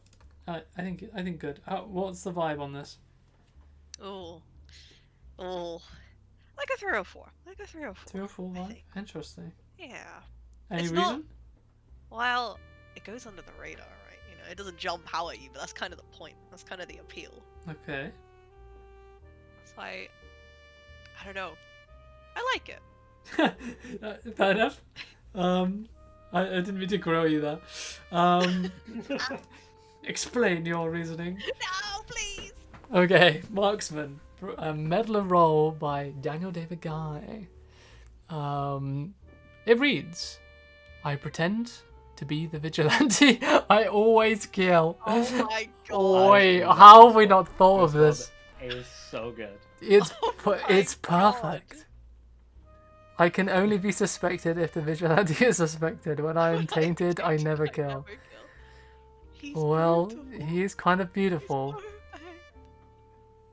I think good. What's the vibe on this? Oh, like a 3 or 4. 3 or 4 I vibe. think. Interesting. Yeah. Any It's reason? Well, it goes under the radar, right? You know, it doesn't jump out at you, but that's kind of the point. That's kind of the appeal. Okay. So I don't know. I like it. Fair enough. I didn't mean to grill you there. Explain your reasoning. No, please. Okay, Marksman. A Meddler role by Daniel David Guy. It reads, I pretend to be the vigilante I always kill. Oh my god. Oi, how have we not thought of this? It is so good. It's Oh it's my perfect. God. I can only be suspected if the vigilante is suspected. When I am tainted, I never kill. He's Well, brutal. he is kind of He's beautiful. perfect.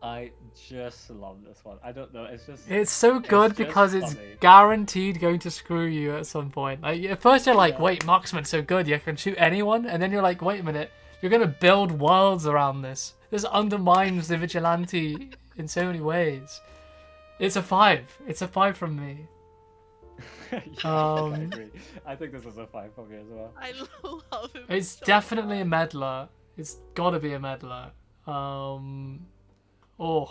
I just love this one. I don't know. It's just. It's so good just because it's funny. guaranteed going to screw you at some point. Like at first you're like, Yeah. wait, Marksman's so good, you can shoot anyone, and then you're like, wait a minute, you're gonna build worlds around this. This undermines the vigilante in so many ways. It's a 5. It's a 5 from me. Yeah, I Um, agree. I think this is a 5 for me as well. I love him. It's so definitely a much. meddler. It's gotta be a meddler. Oh.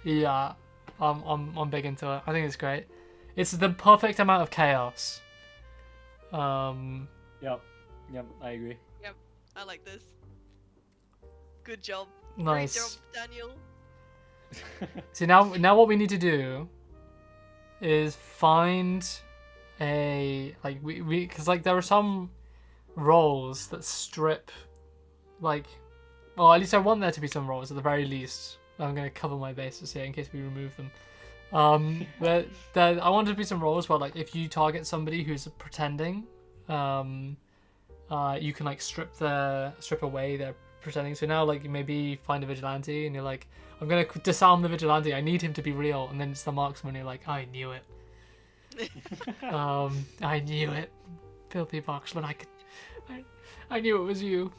Yeah. I'm big into it. I think it's great. It's the perfect amount of chaos. Yep, I agree. I like this. Good job. Nice. Great job, Daniel. See now what we need to do is find a like we because like there are some roles that strip like well at least I want there to be some roles at the very least. I'm gonna cover my bases here in case we remove them. But I want there to be some roles where like if you target somebody who's pretending, you can like strip away their pretending. So now like you maybe find a vigilante and you're like, I'm gonna disarm the vigilante. I need him to be real, and then it's the marksman. And you're like, I knew it. I knew it. Filthy marksman. I knew it was you.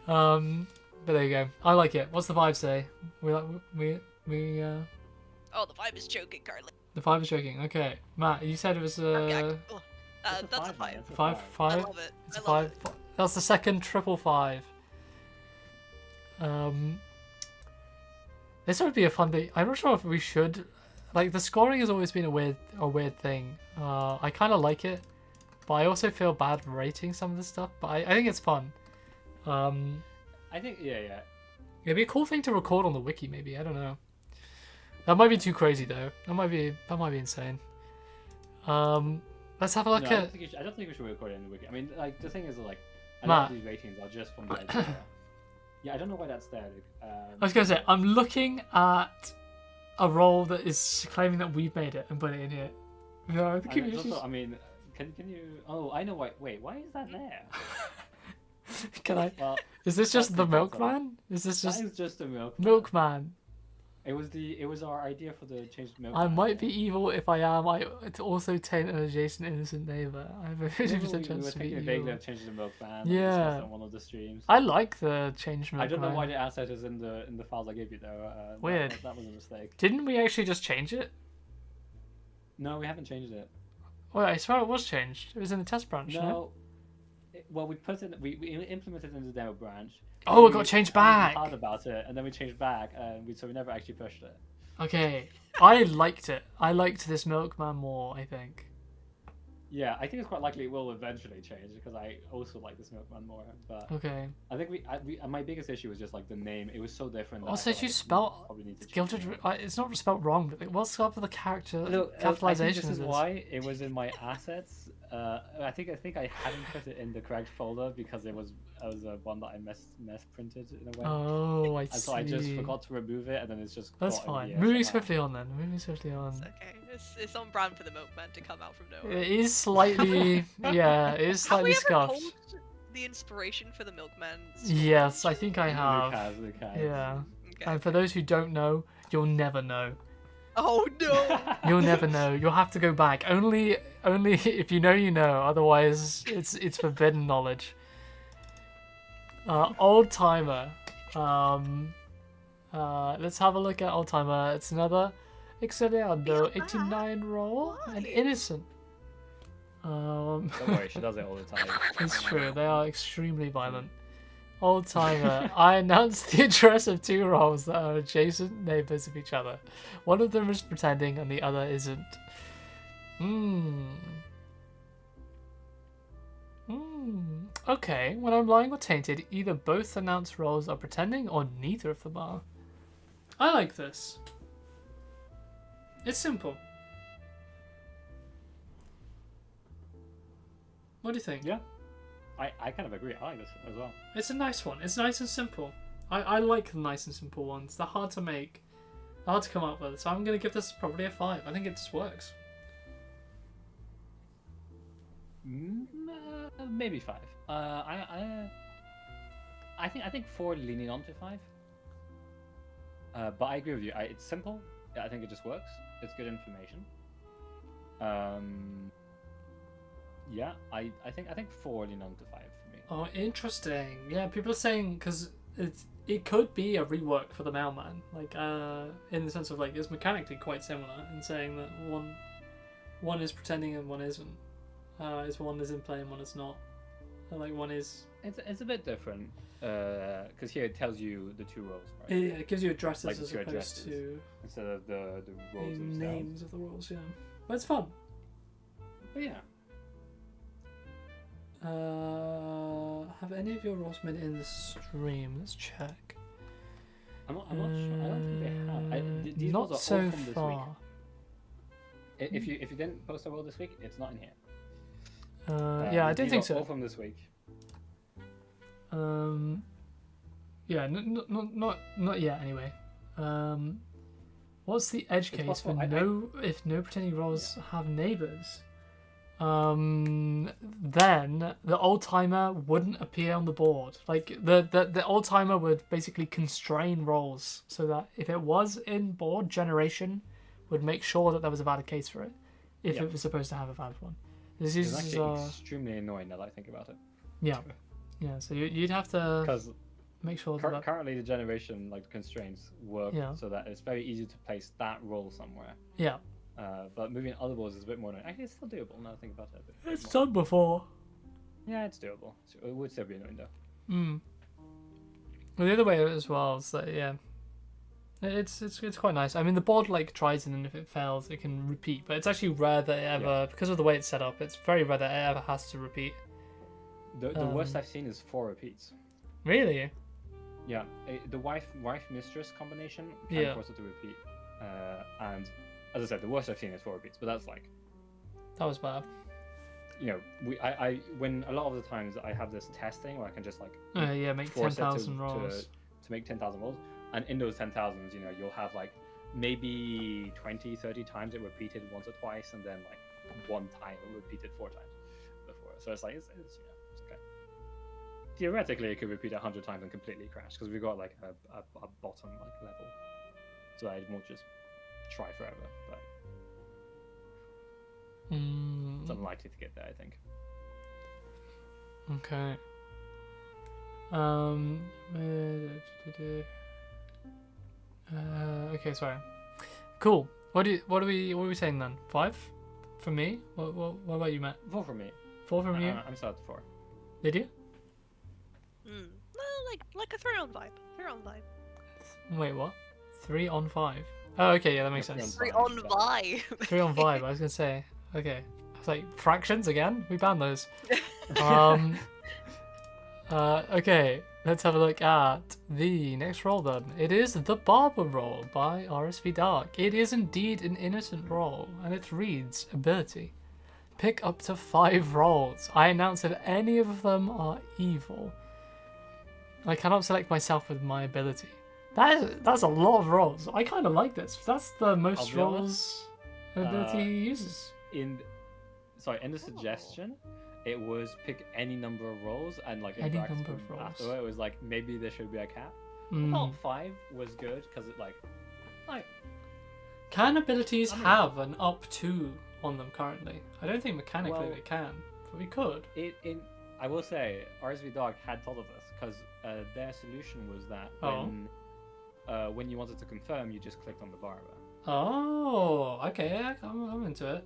But there you go. I like it. What's the vibe say? We. Oh, the vibe is choking, Carly. The 5 is joking. Okay, Matt, you said it was That's a 5. Man, that's a 5. I 5. love it. It's I a love 5. That's the second triple 5. This would be a fun thing. I'm not sure if we should. Like the scoring has always been a weird thing. I kind of like it, but I also feel bad rating some of the stuff. But I think it's fun. I think yeah. It'd be a cool thing to record on the wiki. Maybe I don't know. That might be too crazy though. That might be insane. Let's have a No, look at. I don't think we should record it in the wiki. I mean, like the thing is, like, a Matt. lot of these ratings are just from the idea. Yeah, I don't know why that's there. I was gonna say I'm looking at a role that is claiming that we've made it and put it in here. No, the And it's community. also, I mean, can you? Oh, I know why. Wait, why is that there? Can I? Well, Is this just that's the the problem. milkman? Is this that just is just a milk. milkman? It was our idea for the changed milk. I might be evil if I am. It's also taint an adjacent innocent neighbor. I have a 50% We were chance to be thinking vaguely evil. of changing the milk ban. Yeah. On one of the streams. I like the changed milkman. I don't know why the asset is in the files I gave you though. Weird. That was a mistake. Didn't we actually just change it? No, we haven't changed it. Well, I swear it was changed. It was in the test branch. No. No. Well, we put it. We implemented it in the demo branch. Oh, and it got we changed back. Hard about it, and then we changed back, and so we never actually pushed it. Okay, I liked it. I liked this milkman more, I think. Yeah, I think it's quite likely it will eventually change because I also like this milkman more. But Okay. I think my biggest issue was just like the name. It was so different. That Also, I if felt you like we spell probably need to change Gilded, it. it's not spelled wrong, but what's up with the character Look, I capitalization? think this is of why it was in my assets. I think I hadn't put it in the correct folder because it was one that I mass printed in a way. Oh, I And see. so I just forgot to remove it, and then it's just. That's got in fine. here Moving somehow. swiftly on then. Moving swiftly on. It's okay. It's on brand for the milkman to come out from nowhere. It is slightly, yeah, it is Have slightly we ever scuffed. told the inspiration for the milkman? story? Yes, I think I have. Luke has. Yeah. Okay. And for those who don't know, you'll never know. Oh no! You'll never know. You'll have to go back. Only if you know, you know. Otherwise, it's forbidden knowledge. Old timer. Let's have a look at old timer. It's another Exiliado 89 roll and innocent. Don't worry, she does it all the time. It's true. They are extremely violent. Old timer. I announced the address of two rolls that are adjacent neighbors of each other. One of them is pretending and the other isn't. Okay. When I'm lying or tainted, either both announced roles are pretending or neither of them are. I like this. It's simple. What do you think? Yeah, I kind of agree. I like this as well. It's a nice one. It's nice and simple. I like the nice and simple ones. They're hard to make. They're hard to come up with. So I'm going to give this probably a 5. I think it just works. Maybe 5. I think 4 leaning on to 5. But I agree with you. It's simple. I think it just works. It's good information. Yeah, I think 4 leaning on to 5 for me. Oh, interesting. Yeah, people are saying because it could be a rework for the mailman, like in the sense of like it's mechanically quite similar, in saying that one is pretending and one isn't. Is one is in play and one is not. Like one is. It's a bit different because here it tells you the two roles, right? It gives you addresses Like as two opposed addresses to instead of the the roles themselves. names of the roles. Yeah, but it's fun. But yeah. Have any of your roles made it in the stream? Let's check. I'm not sure. I don't think they have. These Not roles are so all from this far. week. If you didn't post a role this week, it's not in here. Yeah, I don't These think are so. all from this week. Yeah, not yet. Anyway, what's the edge It's case for possible. if no pretending roles have neighbors? Then the old timer wouldn't appear on the board. Like the old timer would basically constrain roles so that if it was in board, generation would make sure that there was a valid case for it if it was supposed to have a valid one. This It's is actually extremely annoying now that I think about it. yeah. So you'd have to Because make sure that currently the generation like constraints work so that it's very easy to place that role somewhere. yeah. But moving other roles is a bit more annoying. Actually, it's still doable now that I think about it. A bit It's more. done before. Yeah, it's doable. It would still be annoying though. Well, the other way as well is that it's quite nice. I mean, the board like tries and then if it fails, it can repeat. But it's actually rare that it ever, because of the way it's set up, it's very rare that it ever has to repeat. The worst I've seen is 4 repeats. Really? Yeah, the wife mistress combination can force it to repeat. And as I said, the worst I've seen is 4 repeats. But that's like That was bad. you know, when a lot of the times I have this testing where I can just like Yeah, make force it 10,000 rolls. to make 10,000 rolls, and in those 10,000s, you know, you'll have like maybe 20, 30 times it repeated once or twice, and then like one time it repeated 4 times before. So it's like it's you know, it's okay. Theoretically, it could repeat 100 times and completely crash because we've got like a bottom like level, so I won't just try forever. But it's unlikely to get there, I think. Okay. Okay, sorry. Cool. What are we saying then? 5 from me? What about you, Matt? 4 from me. 4 from you? I'm still at 4. Did you? Well, like a 3 on 5. 3 on 5. Wait, what? 3 on 5. Oh, okay, yeah, that makes Yeah, sense. 3 on 5. 3 on 5. I was gonna say. Okay. I was like, fractions again? We banned those. Okay, let's have a look at the next roll then. It is the Barber roll by RSV Dark. It is indeed an innocent roll, and it reads ability. Pick up to 5 rolls. I announce if any of them are evil. I cannot select myself with my ability. That's a lot of rolls. I kind of like this. That's the most rolls ability uses. In the suggestion, it was pick any number of rolls, and like Any interact number with of rolls. after it was like maybe there should be a cap. I thought 5 was good because it like Can abilities have an up to on them currently? I don't think mechanically Well, they can, but we could. I will say RSV Dog had thought of this because their solution was that when you wanted to confirm, you just clicked on the barber. Oh, okay, I'm into it.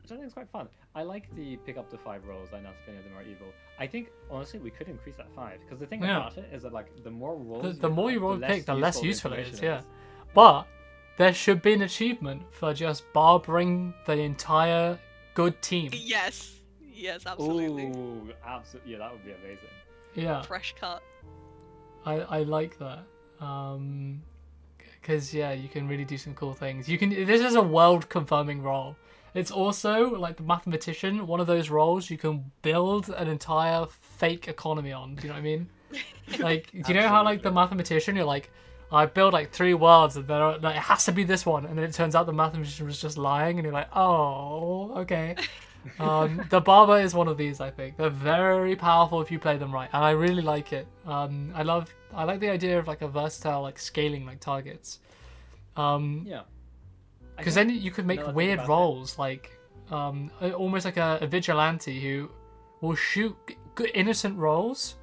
Which I think is quite fun. I like the pick up to 5 rolls. I know if any of them are evil. I think honestly we could increase that 5 because the thing about it is that like the more rolls, The more you have, roll the pick, the less useful it information is. Yeah, but there should be an achievement for just barbering the entire good team. Yes, absolutely. Ooh, absolutely. Yeah, that would be amazing. Yeah, Fresh cut. I like that. Because yeah, you can really do some cool things. This is a world confirming role. It's also like the mathematician, one of those roles you can build an entire fake economy on. Do you know what I mean? Like, do you know how like the mathematician, you're like, I build like 3 worlds and then like, it has to be this one, and then it turns out the mathematician was just lying, and you're like, oh, okay. The barber is one of these. I think they're very powerful if you play them right, and I really like it. I like the idea of like a versatile like scaling like targets. Yeah. Because then you could make weird roles, like almost like a vigilante who will shoot good innocent rolls,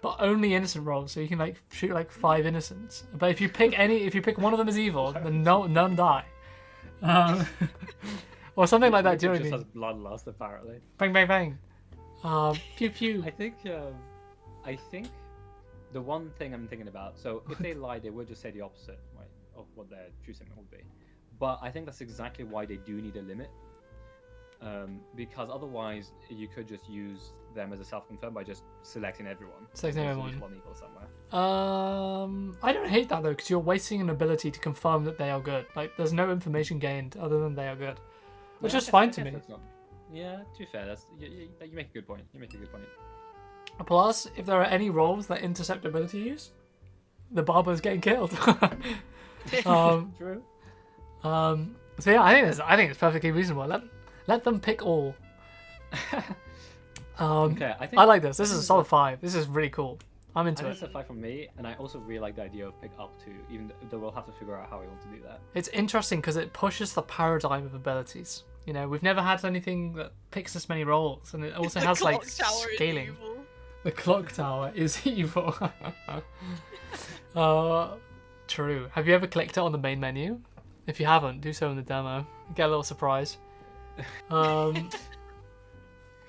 but only innocent rolls. So you can like shoot like 5 innocents. But if you pick one of them as evil, then none die. Or something like that. Do you know what I mean? Just has bloodlust apparently. Bang bang bang. Pew pew. I think the one thing I'm thinking about. So if they lie, they would just say the opposite, right, of what their true statement would be. But I think that's exactly why they do need a limit. Because otherwise you could just use them as a self-confirm by just selecting everyone. Selecting There's everyone. at least one equal somewhere. I don't hate that though, because you're wasting an ability to confirm that they are good. Like, there's no information gained other than they are good, which is fine to me. Yeah, to be fair, you make a good point. You make a good point. Plus, if there are any roles that intercept ability use, the barber's getting killed. True. So yeah, I think it's perfectly reasonable. Let them pick all. Okay, I like this. This is a solid 5. This is really cool. I'm into it. It's a 5 from me, and I also really like the idea of pick up to, even though we'll have to figure out how we want to do that. It's interesting because it pushes the paradigm of abilities. You know, we've never had anything that picks this many roles, and it also has like scaling. The clock tower is evil. True. Have you ever clicked it on the main menu? If you haven't, do so in the demo. Get a little surprise. You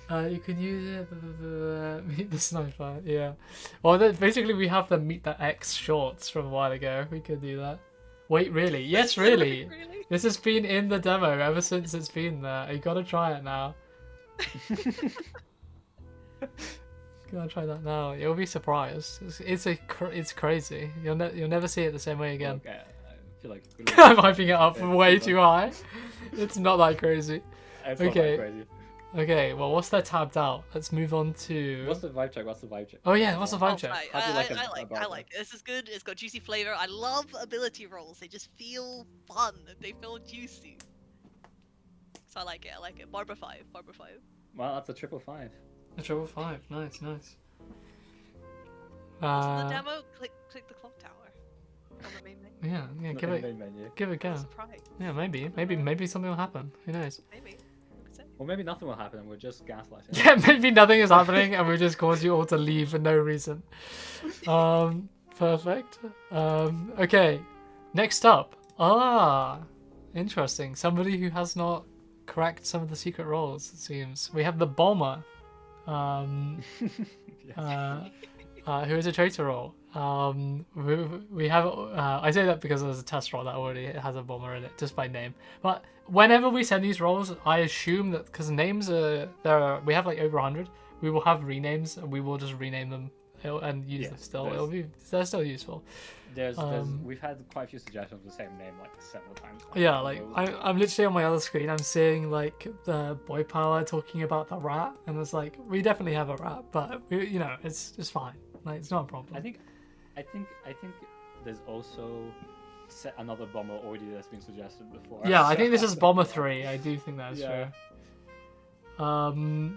can use it. Meet the sniper. Yeah. Well, basically we have the Meet the X shorts from a while ago. We could do that. Wait, really? Yes, really. This has been in the demo ever since it's been there. You gotta try it now. Gotta try that now. You'll be surprised. It's crazy. You'll never see it the same way again. Okay, I feel like I'm hyping it up way too high. It's not that crazy. It's Okay. not that crazy. Okay, well, what's that tabbed out? Let's move on to. What's the vibe check? Oh yeah, what's the Oh, vibe check? right. How do you like I a like barber? it. This is good. It's got juicy flavor. I love ability rolls. They just feel fun. They feel juicy. So I like it. I like it. Barber 5. Barber 5. Well, that's a 555. A triple five. Nice, nice. What's in the demo? Click the clock tower on the main menu. Yeah, Look give at it, the main menu. give it a go. Surprise. Yeah, maybe something will happen. Who knows? Maybe. Or maybe nothing will happen and we're just gaslighting. Yeah, maybe nothing is happening and we just cause you all to leave for no reason. Perfect. Okay, next up. Interesting. Somebody who has not cracked some of the secret roles, it seems. We have the bomber, who is a traitor role. We have. I say that because there's a test role that already has a bomber in it, just by name. But whenever we send these roles, I assume that because names we have like over 100, we will have renames and we will just rename them and use them still. They're still useful. We've had quite a few suggestions of the same name like several times. Yeah, like I'm literally on my other screen. I'm seeing like the boy power talking about the rat, and it's like we definitely have a rat, but it's fine. Like it's not a problem. I think there's also another bomber already that's been suggested before. Yeah, I think this is Bomber 3. I do think that's true. So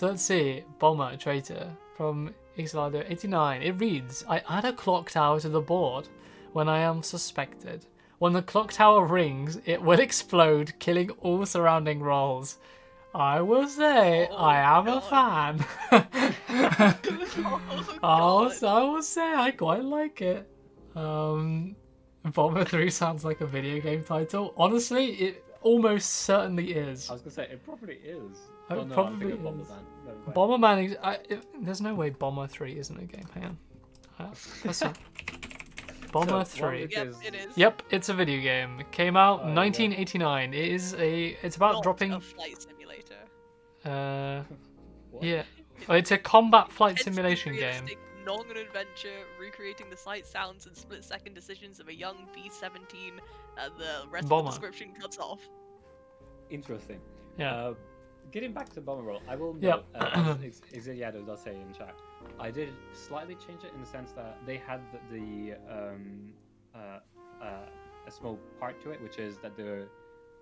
let's see. Bomber traitor from Xlado 89. It reads, I add a clock tower to the board when I am suspected. When the clock tower rings, it will explode, killing all surrounding rolls. I will say I am a fan. I will say I quite like it. Bomber 3 sounds like a video game title. Honestly, it almost certainly is. I was gonna say it probably is. It probably is. Bomberman. There's no way Bomber 3 isn't a game. Hang on. That's not. Bomber 3. Yep, it is. Yep, it's a video game. It came out 1989. It's about Not dropping. a flight simulator. Yeah. It's a combat flight simulation game. Realistic, non-adventure, recreating the sight, sounds, and split-second decisions of a young B-17. The rest Bomber. of the description cuts off. Interesting. Yeah. Getting back to Bomber Roll, I will Yep. note, Exiliado does say in chat, I did slightly change it in the sense that they had a small part to it, which is that the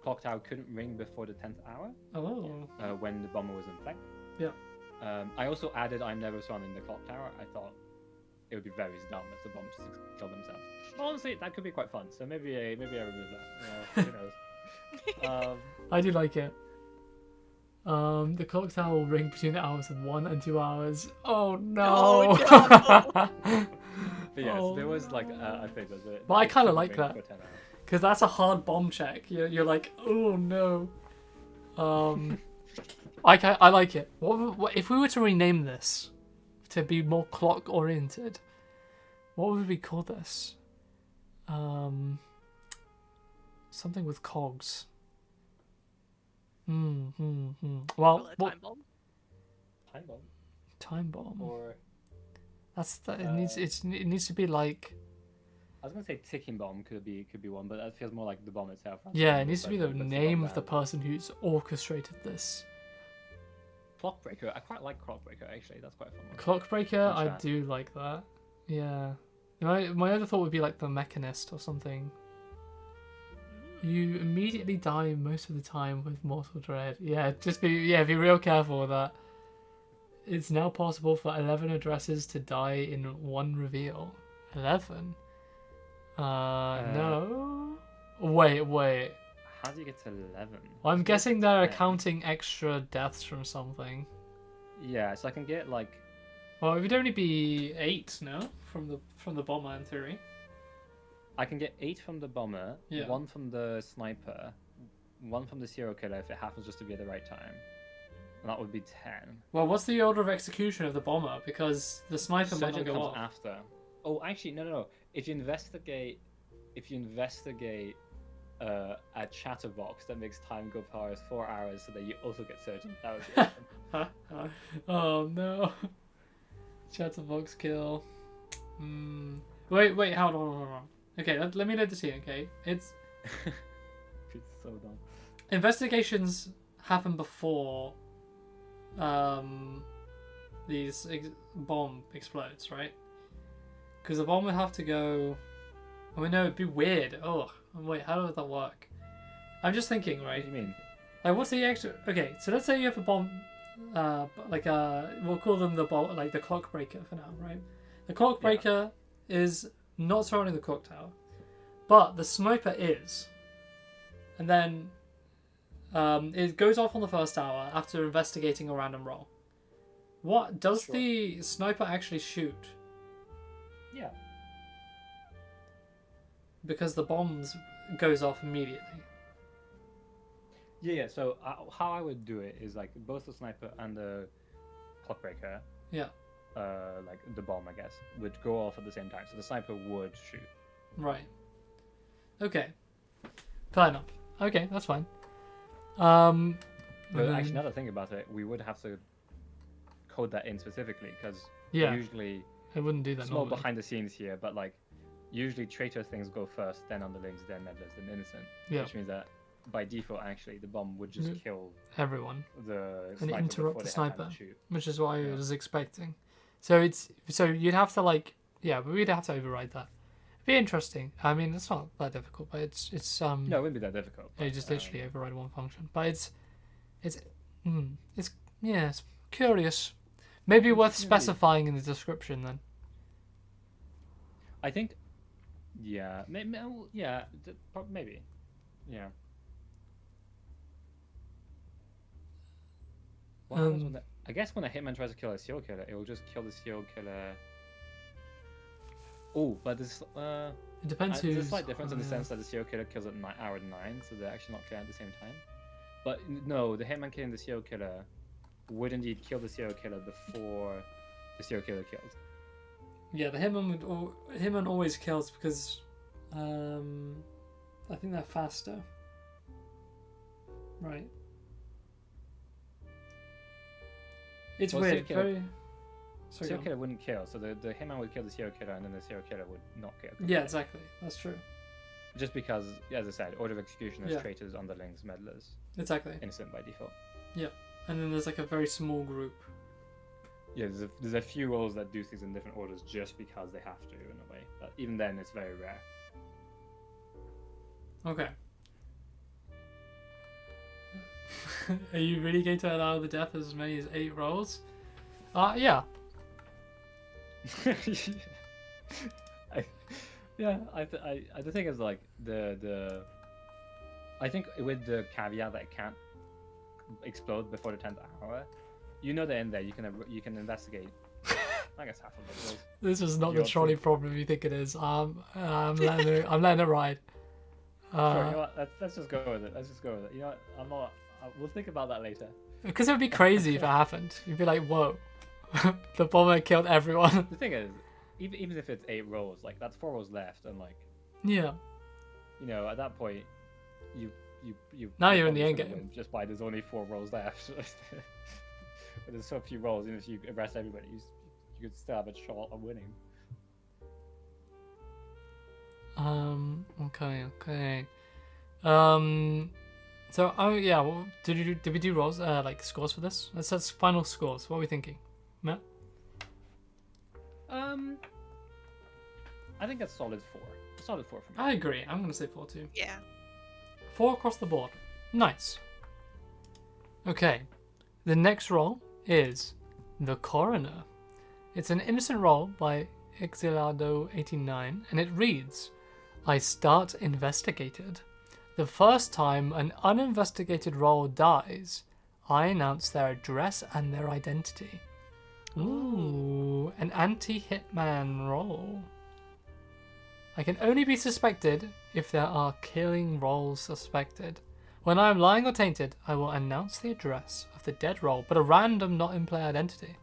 clock tower couldn't ring before the 10th hour when the bomber was in play. Yeah. I also added I'm never surrounding the clock tower. I thought it would be very dumb if the bomb just killed themselves. But honestly, that could be quite fun. So maybe I remove that. Who knows? I do like it. The clock tower will ring between the hours of 1 and 2 hours. Oh no! But yes, there was like I think that's it. But I kind of like that because that's a hard bomb check. You're like, oh no. I like it. What if we were to rename this to be more clock oriented? What would we call this? Something with cogs. Well, Time bomb? Time bomb. Time bomb. Or it needs to be like. I was gonna say ticking bomb could be one, but that feels more like the bomb itself. Yeah, it needs to be the name of the person who's orchestrated this. Clockbreaker. I quite like Clockbreaker actually. That's quite a fun one. Clockbreaker, I do like that. Yeah. My other thought would be like the Mechanist or something. You immediately die most of the time with Mortal Dread. Yeah, be real careful with that. It's now possible for 11 addresses to die in one reveal. 11? No. Wait. How do you get to 11? Well, I'm guessing they're counting extra deaths from something. Yeah, so I can get like. Well, it would only be 8, no? From the bomber in theory. I can get 8 from the bomber, 1 from the sniper, 1 from the serial killer if it happens just to be at the right time. And that would be 10. Well, what's the order of execution of the bomber? Because the sniper might not Surgeon go comes off. after. Oh, actually, no. If you investigate a chatterbox that makes time go past 4 hours, so that you also get surgeon. That would be awesome. Oh no. Chatterbox kill. Wait, hold on. Okay, let me know the scene, okay? It's so dumb. investigations happen before these bomb explodes, right? Because the bomb would have to go. Oh no, it'd be weird. Oh wait, how does that work? I'm just thinking, What right? do you mean? Like, what's the extra? Okay, so let's say you have a bomb, we'll call them the bomb, like the clock breaker for now, right? The clock Yeah. breaker is not surrounding the clock tower, but the sniper is, and then it goes off on the first hour after investigating a random roll. What does Sure. the sniper actually shoot? Yeah. Because the bombs goes off immediately. Yeah. So how I would do it is like both the sniper and the clock breaker, Yeah. like the bomb, I guess, would go off at the same time. So the sniper would shoot. Right. Okay. Fair enough. Okay, that's fine. But and actually, then- now that I think about it, we would have to code that in specifically because Yeah. usually it wouldn't do that small normally. behind the scenes here, but like usually traitor things go first, then underlings, then meddlers, then innocent. Yeah. Which means that by default, actually, the bomb would just kill Everyone, the and sniper interrupt before the they have time sniper, to shoot. which is what I Yeah. was expecting. So you'd have to but we'd have to override that. It'd be interesting. I mean, it's not that difficult, but it's No, it wouldn't be that difficult. you but, just literally override one function. But it's yeah, it's curious. Maybe It's worth indeed. specifying in the description then. I think, yeah, maybe, yeah, maybe, yeah. What happens when I guess when a hitman tries to kill a serial killer, it will just kill the serial killer. Oh, but this It depends there's a who's. slight difference in the yeah. sense that the serial killer kills at hour 9, so they're actually not killing at the same time. But no, the hitman killing the serial killer would indeed kill the serial killer before the serial killer killed. Yeah, the hitman always kills because I think they're faster. Right. It's Well, weird. serial killer- Very. Sorry, Serial go on. killer wouldn't kill, so the hitman would kill the serial killer, and then the serial killer would not kill. Yeah, exactly. That's true. Just because, as I said, order of execution is Yeah. traitors, underlings, meddlers, Exactly. innocent by default. And then there's like a very small group. Yeah, there's a few roles that do things in different orders just because they have to, in a way. But even then, it's very rare. Okay. Are you really going to allow the death of as many as 8 rolls? Yeah. The thing is like I think with the caveat that it can't explode before the 10th hour, you know they're in there. You can investigate. I guess half of the rolls. This is not You the want to- trolley problem you think it is. I'm letting it ride. Sure, you know what? Let's just go with it. Let's just go with it. You know what? I'm not. We'll think about that later. Because it would be crazy if it happened. You'd be like, whoa, the bomber killed everyone. The thing is, even if it's 8 rolls, like that's 4 rolls left, and like Yeah. you know, at that point, you Now you're in probably the end should've game. won just by there's only 4 rolls left. But there's so few rolls, even if you arrest everybody, you could still have a shot of winning. Okay. So, oh yeah, well, did we do rolls, like scores for this? Let's set final scores. What are we thinking? Matt? I think a solid 4. A solid 4 for me. I agree. I'm gonna say 4 too. Yeah. 4 across the board. Nice. Okay. The next role is The Coroner. It's an innocent role by Exilado89, and it reads, I start investigated. The first time an uninvestigated role dies, I announce their address and their identity. Ooh, an anti-hitman role. I can only be suspected if there are killing roles suspected. When I am lying or tainted, I will announce the address of the dead role, but a random not in play identity.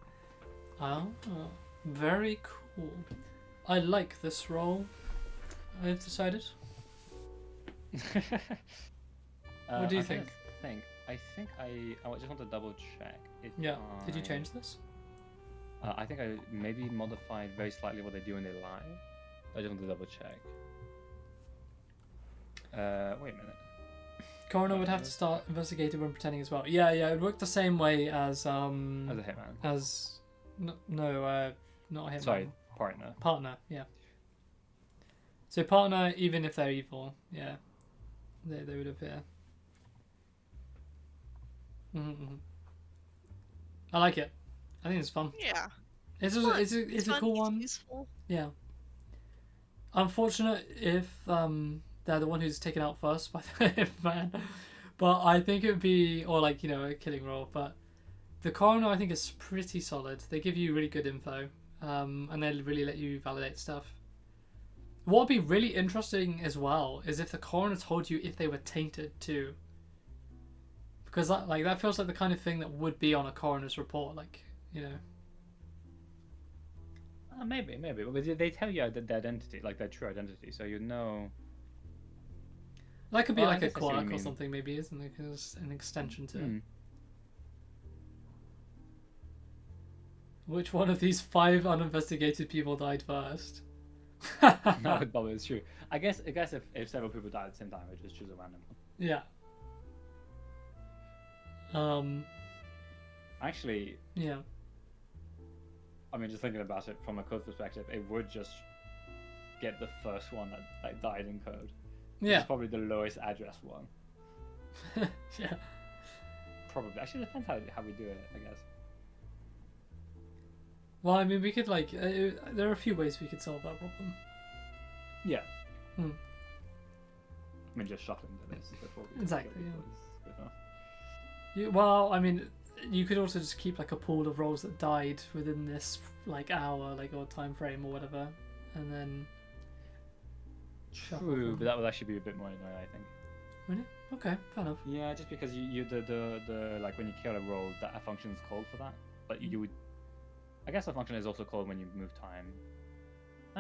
Oh, very cool. I like this role. I've decided. What do you think? I just want to double check. If Yeah. Did you I- change this? I think I maybe modified very slightly what they do when they lie. I just want to double check. Wait a minute. Coroner would have to start investigating when pretending as well. Yeah, it would work the same way as As a hitman. Not a hitman. Sorry, partner. Partner, yeah. So partner, even if they're evil, yeah, they would appear. Mm-hmm. I like it. I think it's fun. Yeah. It's a fun, cool it's one. useful. Yeah. Unfortunate if they're the one who's taken out first by the hitman, but I think it would be, or like, you know, a killing role. But the coroner, I think, is pretty solid. They give you really good info, and they really let you validate stuff. What would be really interesting as well is if the coroner told you if they were tainted too, because that feels like the kind of thing that would be on a coroner's report, like, you know. Maybe, but they tell you their identity, like their true identity, so you know. That could be Well, I like a guess I see what you quirk or mean. something, maybe, isn't it? 'Cause an extension to it. Hmm. Which one of these 5 uninvestigated people died first? No, it probably is true. I guess if several people die at the same time, we just choose a random one. Yeah. Actually, Yeah. I mean, just thinking about it from a code perspective, it would just get the first one that died in code. Yeah. It's probably the lowest address one. Yeah. Probably. Actually, it depends how we do it, I guess. Well, I mean, we could like there are a few ways we could solve that problem. Yeah. Hmm. I mean, just shuffling to this before we Exactly, was yeah. good enough. Well, I mean, you could also just keep like a pool of roles that died within this like hour, like, or time frame or whatever, and then. Shuffle True, them. but that would actually be a bit more annoying, I think. Really? Okay, fair enough. Yeah, just because the like when you kill a role, that a function is called for that. But you would, I guess a function is also called when you move time.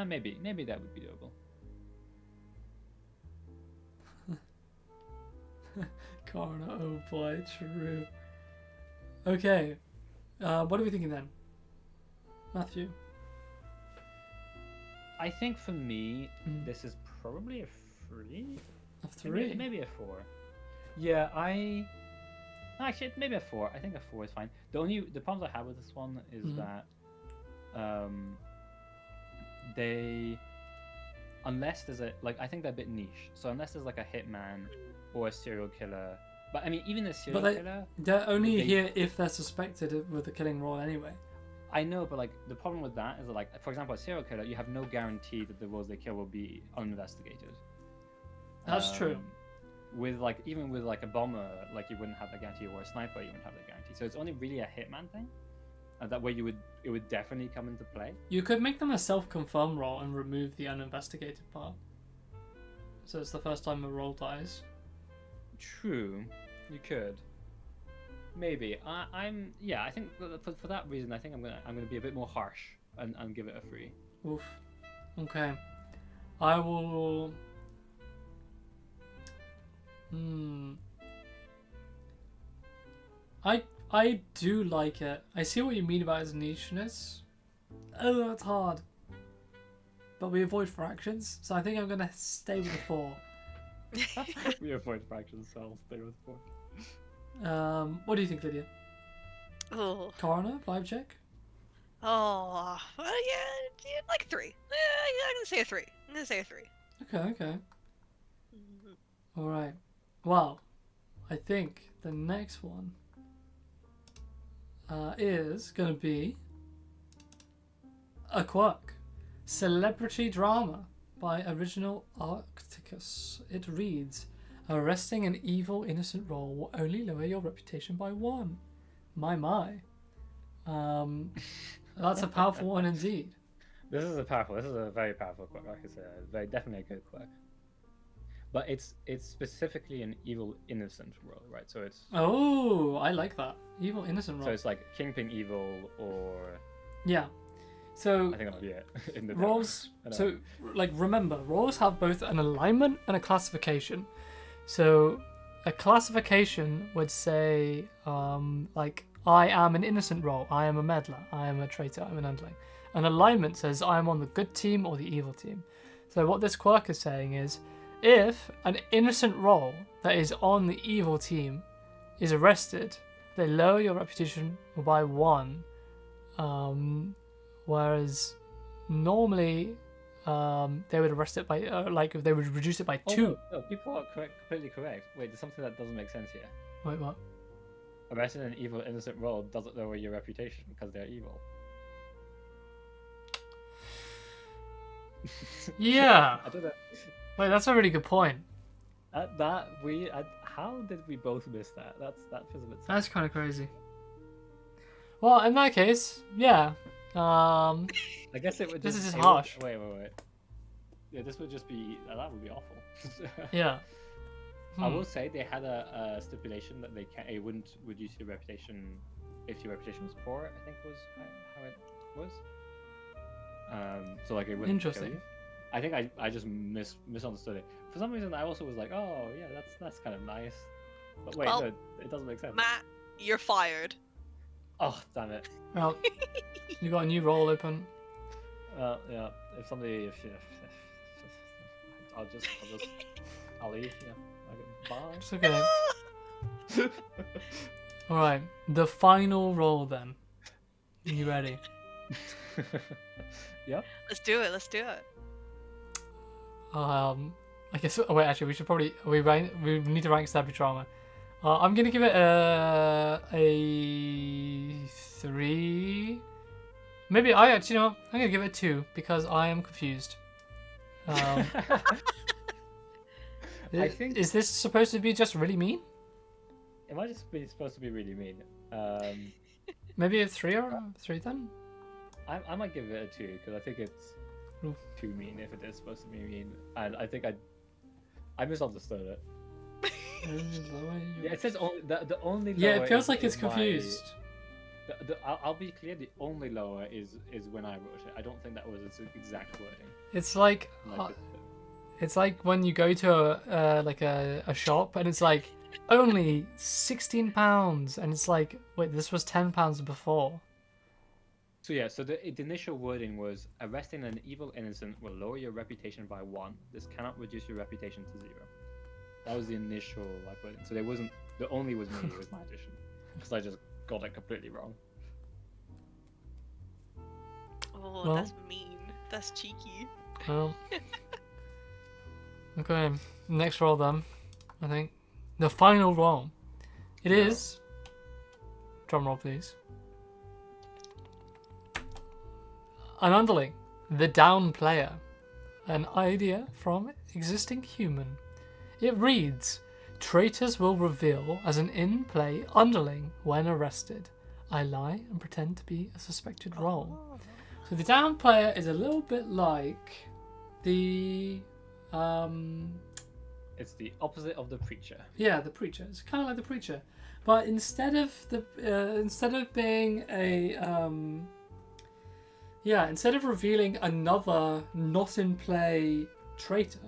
Maybe that would be doable. Coroner, oh boy, true. Okay, what are we thinking then, Matthew? I think for me, Mm. this is probably a 3. A 3. Maybe a 4. Yeah, actually maybe a 4. I think a 4 is fine. The problems I have with this one is Mhm. that they, unless there's I think they're a bit niche. So unless there's like a hitman or a serial killer, but I mean even a serial killer, They're only They- here if they're suspected with a killing role anyway. I know, but like the problem with that is that, like, for example, a serial killer, you have no guarantee that the roles they kill will be uninvestigated. That's true. With like even with like a bomber, like you wouldn't have that guarantee, or a sniper, you wouldn't have that guarantee. So it's only really a hitman thing, and that way it would definitely come into play. You could make them a self-confirm role and remove the uninvestigated part. So it's the first time a role dies. True, you could. Maybe I think for that reason, I think I'm gonna be a bit more harsh and give it a 3. Oof. Okay. I will. I do like it. I see what you mean about its nicheness. Oh, that's hard. But we avoid fractions, so I think I'm gonna stay with the 4. We avoid fractions, so I'll stay with 4. What do you think, Lydia? Oh. Coroner, vibe check? Oh. Well, yeah, like 3. Yeah, I'm gonna say a 3. Okay. Mhm. Alright. Well, I think the next one is going to be a quirk. Celebrity drama by Original Arcticus. It reads, arresting an evil innocent role will only lower your reputation by 1. My. That's a powerful one indeed. This is a very powerful quirk. Like I said, definitely a good quirk. But it's specifically an evil innocent role, right? So it's Oh, I like that. Evil innocent role. so it's like Kingpin evil, or Yeah. So I think that'll be it in the roles, I know. so like remember, roles have both an alignment and a classification. So a classification would say like, I am an innocent role, I am a meddler, I am a traitor, I'm an underling. An alignment says I am on the good team or the evil team. So what this quirk is saying is, If an innocent role that is on the evil team is arrested, they lower your reputation by 1. Whereas normally they would arrest it by they would reduce it by 2. No, people are completely correct. Wait, there's something that doesn't make sense here. Wait, what? Arresting an evil innocent role doesn't lower your reputation because they're evil. Yeah. I don't know. Wait, that's a really good point. How did we both miss that? That feels a bit. That's kind of crazy. Well, in that case, yeah. I guess it would. This is just it harsh. Wait. Yeah, this would just be. That would be awful. Yeah. I will say they had a stipulation that it wouldn't reduce your reputation if your reputation was poor. I think was how it was. So like it wouldn't. Interesting. Kill you. I think I just misunderstood it. For some reason, I also was like, oh yeah, that's kind of nice. But wait, Well, no, it doesn't make sense. Matt, you're fired. Oh damn it. Well, you got a new role open. Yeah. If I'll leave. Yeah. Bye. It's okay. All right, the final role then. Are you ready? Yep. Let's do it. I guess. Oh wait, actually, we should probably we need to rank Stabby Trauma. I'm gonna give it a 3. Maybe I'm gonna give it a 2 because I am confused. I think Is this supposed to be just really mean? it might just be supposed to be really mean. Maybe a 3 or a 3 then? I might give it a 2 because I think it's Oof. too mean if it is supposed to be mean, and I think I misunderstood it. Yeah, it says only the only. Yeah, lower it feels is- like it's is my- confused. I'll be clear. The only lower is when I wrote it. I don't think that was its exact wording. It's like Like, it's like when you go to a shop and it's like only £16, and it's like, wait, this was £10 before. So yeah, so the initial wording was arresting an evil innocent will lower your reputation by 1. This cannot reduce your reputation to 0. That was the initial wording. So there wasn't the only was me with my addition because I just got it completely wrong. Oh, Well- that's mean. That's cheeky. Well, okay, next roll then. I think the final roll. It is. Drum roll, please. An underling, the down player, an idea from existing human. It reads, traitors will reveal as an in-play underling when arrested. I lie and pretend to be a suspected role. So the down player is a little bit like the It's the opposite of the preacher. yeah, the preacher. It's kind of like the preacher, but instead of being a instead of revealing another not in play traitor,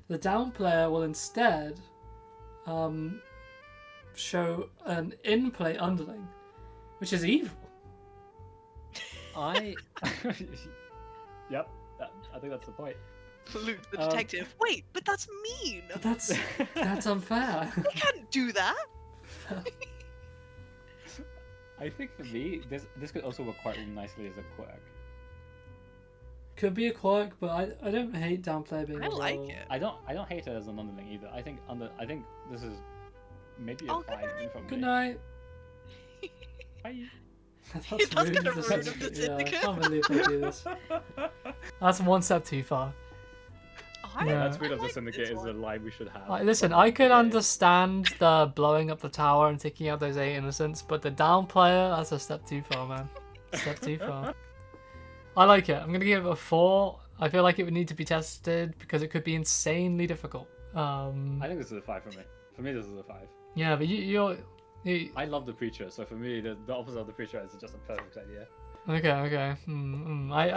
the down player will instead show an in play underling, which is evil. Yep, I think that's the point. Luke the detective. Wait, but that's mean. But that's unfair. You can't do that. I think for me, this could also work quite nicely as a quirk. Could be a quirk, but I don't hate down player being I a like role. it. I don't hate it as an underling either. I think this is maybe a Oh, good 5 from Good me. night. Bye. That's That's rude. gonna That's- ruin the yeah, I syndicate. can't believe they do this. That's one step too far. Oh, I Yeah. That's weird I of the like syndicate this is a one. line we should have. Listen, but I could yeah. understand the blowing up the tower and taking out those 8 innocents, but the down player, that's a step too far, man. A step too far. I like it. I'm gonna give it a 4. I feel like it would need to be tested because it could be insanely difficult. I think this is a 5 for me. For me, this is a 5. Yeah, but you I love the preacher, so for me, the opposite of the preacher is just a perfect idea. okay. I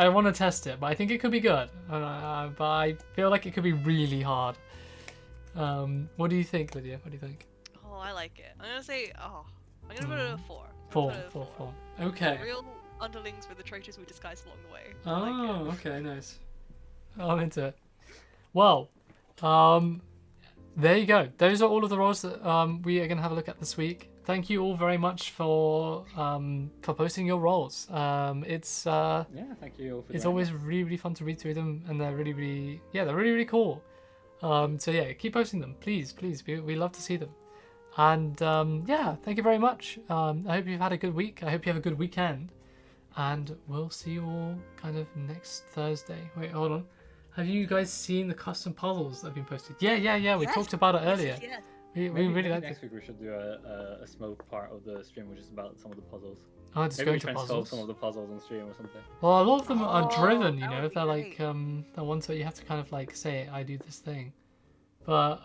want to test it, but I think it could be good. But I feel like it could be really hard. What do you think, Lydia? What do you think? Oh, I like it. I'm gonna say, I'm gonna put it a 4. I'm gonna 4, put it a 4. Okay. Real underlings were the traitors we disguised along the way. I like Oh, okay, nice. I'm into it. Well, there you go. Those are all of the roles that we are gonna have a look at this week. Thank you all very much for posting your roles. It's Yeah, thank you all for it's doing always it. really, really fun to read through them, and they're really cool. So yeah, keep posting them, please. We love to see them. And yeah, thank you very much. I hope you've had a good week. I hope you have a good weekend, and we'll see you all kind of next Thursday. Wait, hold on. Have you guys seen the custom puzzles that have been posted? Yeah. We Yes, talked about it earlier. yes. We Maybe really like next week we should do a small part of the stream, which is about some of the puzzles. just Maybe going we to try and solve puzzles. some of the puzzles on stream or something. Well, a lot of them are Oh, driven, you that know. would be They're like great. the ones that you have to kind of like say, I do this thing. But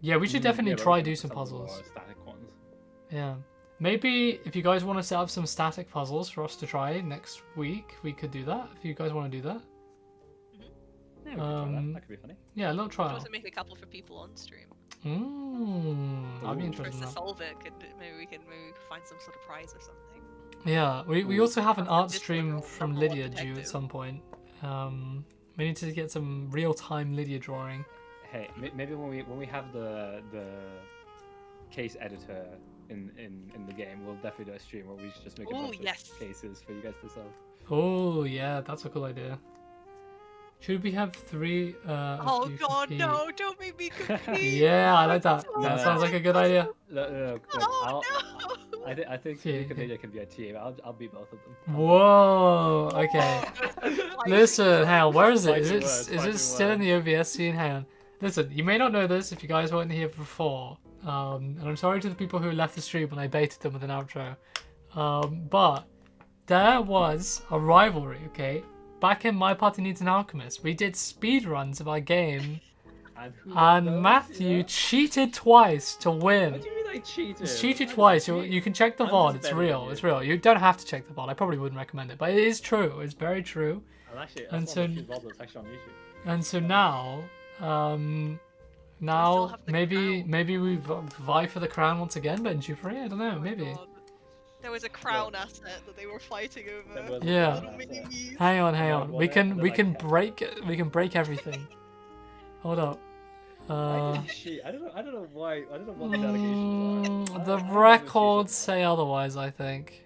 yeah, we should definitely Yeah, but try we do can some look at some of the puzzles. more static ones. Yeah. Maybe if you guys want to set up some static puzzles for us to try next week, we could do that. If you guys want to do that. Yeah, we could try that. That could be funny. Yeah, a little Could trial. also make a couple for people on stream. I'd be Ooh. interested For us in to that. solve it, maybe we can find some sort of prize or something. Yeah, we Ooh. also have an art This stream little from number one Lydia due at detective. some point. We need to get some real-time Lydia drawing. Hey, maybe when we have the case editor in the game, we'll definitely do a stream where we just make a Ooh, bunch yes. of cases for you guys to solve. Oh yeah, that's a cool idea. Should we have 3? Oh you god, compete? no! Don't make me compete. Yeah, I like that. Oh, That no. sounds like a good idea. Look, Oh no! I think Yeah, Nick and yeah. Lydia can be a team. I'll beat both of them. Whoa. Okay. Fighting Listen, hang on. Where is it? Fighting Is it words, is fighting it still in the OBS scene? Hang on. Listen, you may not know this if you guys weren't here before. And I'm sorry to the people who left the stream when I baited them with an outro. But there was a rivalry, okay? Back in My Party Needs an Alchemist, we did speed runs of our game, And, who and knows, Matthew yeah? cheated twice to win. What do you mean I cheated? It's cheated I twice. didn't You cheat. can check the I'm VOD. just It's better real. than It's you. real. You don't have to check the VOD. I probably wouldn't recommend it, but it is true. It's very true. And actually, And that's one of so- the few VODs that's actually on YouTube. And so now, now have the maybe crown. we vie for the crown once again, but in Dupery. I don't know. Oh my maybe. God. There was a crown asset that they were fighting over. There was Yeah. Little mini me's. Hang on. I We won it, can and then we I can kept break everything. Hold up. I didn't cheat. I don't know why. I don't know what the allegations are. The I never records cheated. say otherwise. I think.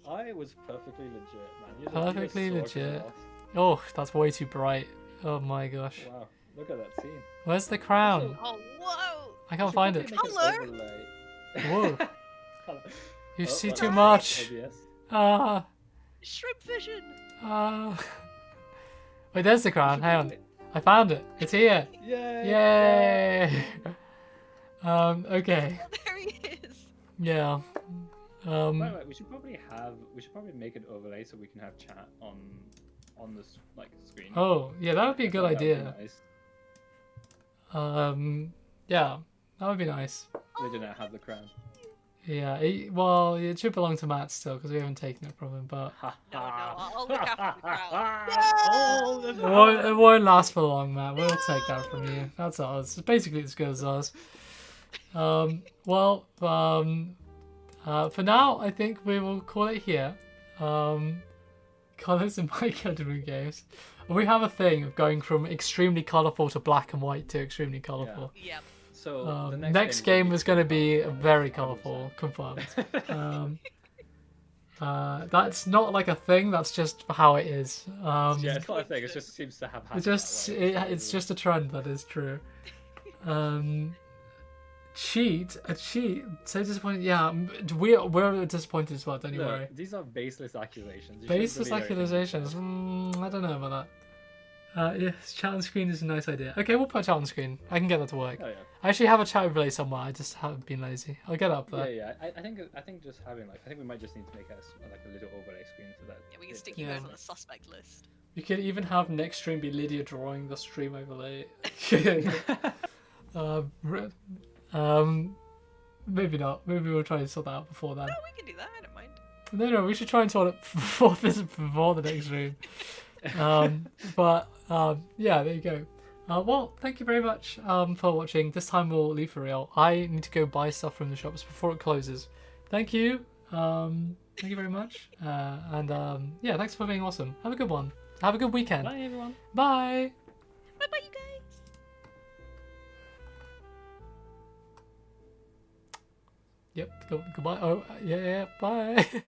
I was perfectly legit, man. You Perfectly saw legit. chaos. Oh, that's way too bright. Oh my gosh. Wow, look at that scene. Where's the crown? Oh, whoa! I can't find it. Colour? Whoa. Colour. You Oh, see what too is much. OBS? Ah. Shrimp vision! Wait, there's the crown. Hang on. I found it. It's here. Yay! Yay! Okay. Oh, there he is! Yeah. By the way, we should probably make an overlay so we can have chat on this like screen. Oh, yeah, that would be a good That would be idea. nice. Yeah, that would be nice. They do not have the crown. Yeah, well, it should belong to Matt still because we haven't taken it from him, but Ha, No, ha. I'll look after the crown. Oh, the it won't last for long, Matt. We'll take that from you. That's ours. It's basically as good as ours. Well, for now, I think we will call it here. Colors in my Gentleman games. We have a thing of going from extremely colourful to black and white to extremely colourful. Yep. So the Next game is going to be very 100%. colourful, confirmed. That's not like a thing. That's just how it is. Yeah, it's not a thing. It just seems to have happened. It's just a trend that is true. A cheat. So disappointed. Yeah, we're disappointed as well. Don't you worry. Look, these are baseless accusations. You shouldn't Baseless believe everything. accusations. I don't know about that. Yes, chat on screen is a nice idea. Okay, we'll put a chat on screen. I can get that to work. Oh yeah. I actually have a chat overlay somewhere. I just haven't been lazy. I'll get it up there. Yeah. I think just having I think we might just need to make a little overlay screen so that. Yeah, we can stick you Yeah. guys on the suspect list. You could even have next stream be Lydia drawing the stream overlay. Maybe not. Maybe we'll try and sort that out before then. No, we can do that. I don't mind. No, we should try and sort it before the next stream. Yeah, there you go. Well, thank you very much for watching. This time we'll leave for real. I need to go buy stuff from the shops before it closes. Thank you. Thank you very much. Yeah, thanks for being awesome. Have a good one. Have a good weekend. Bye everyone. Bye. Bye bye, you guys! Yep. Goodbye. Oh, yeah. Bye.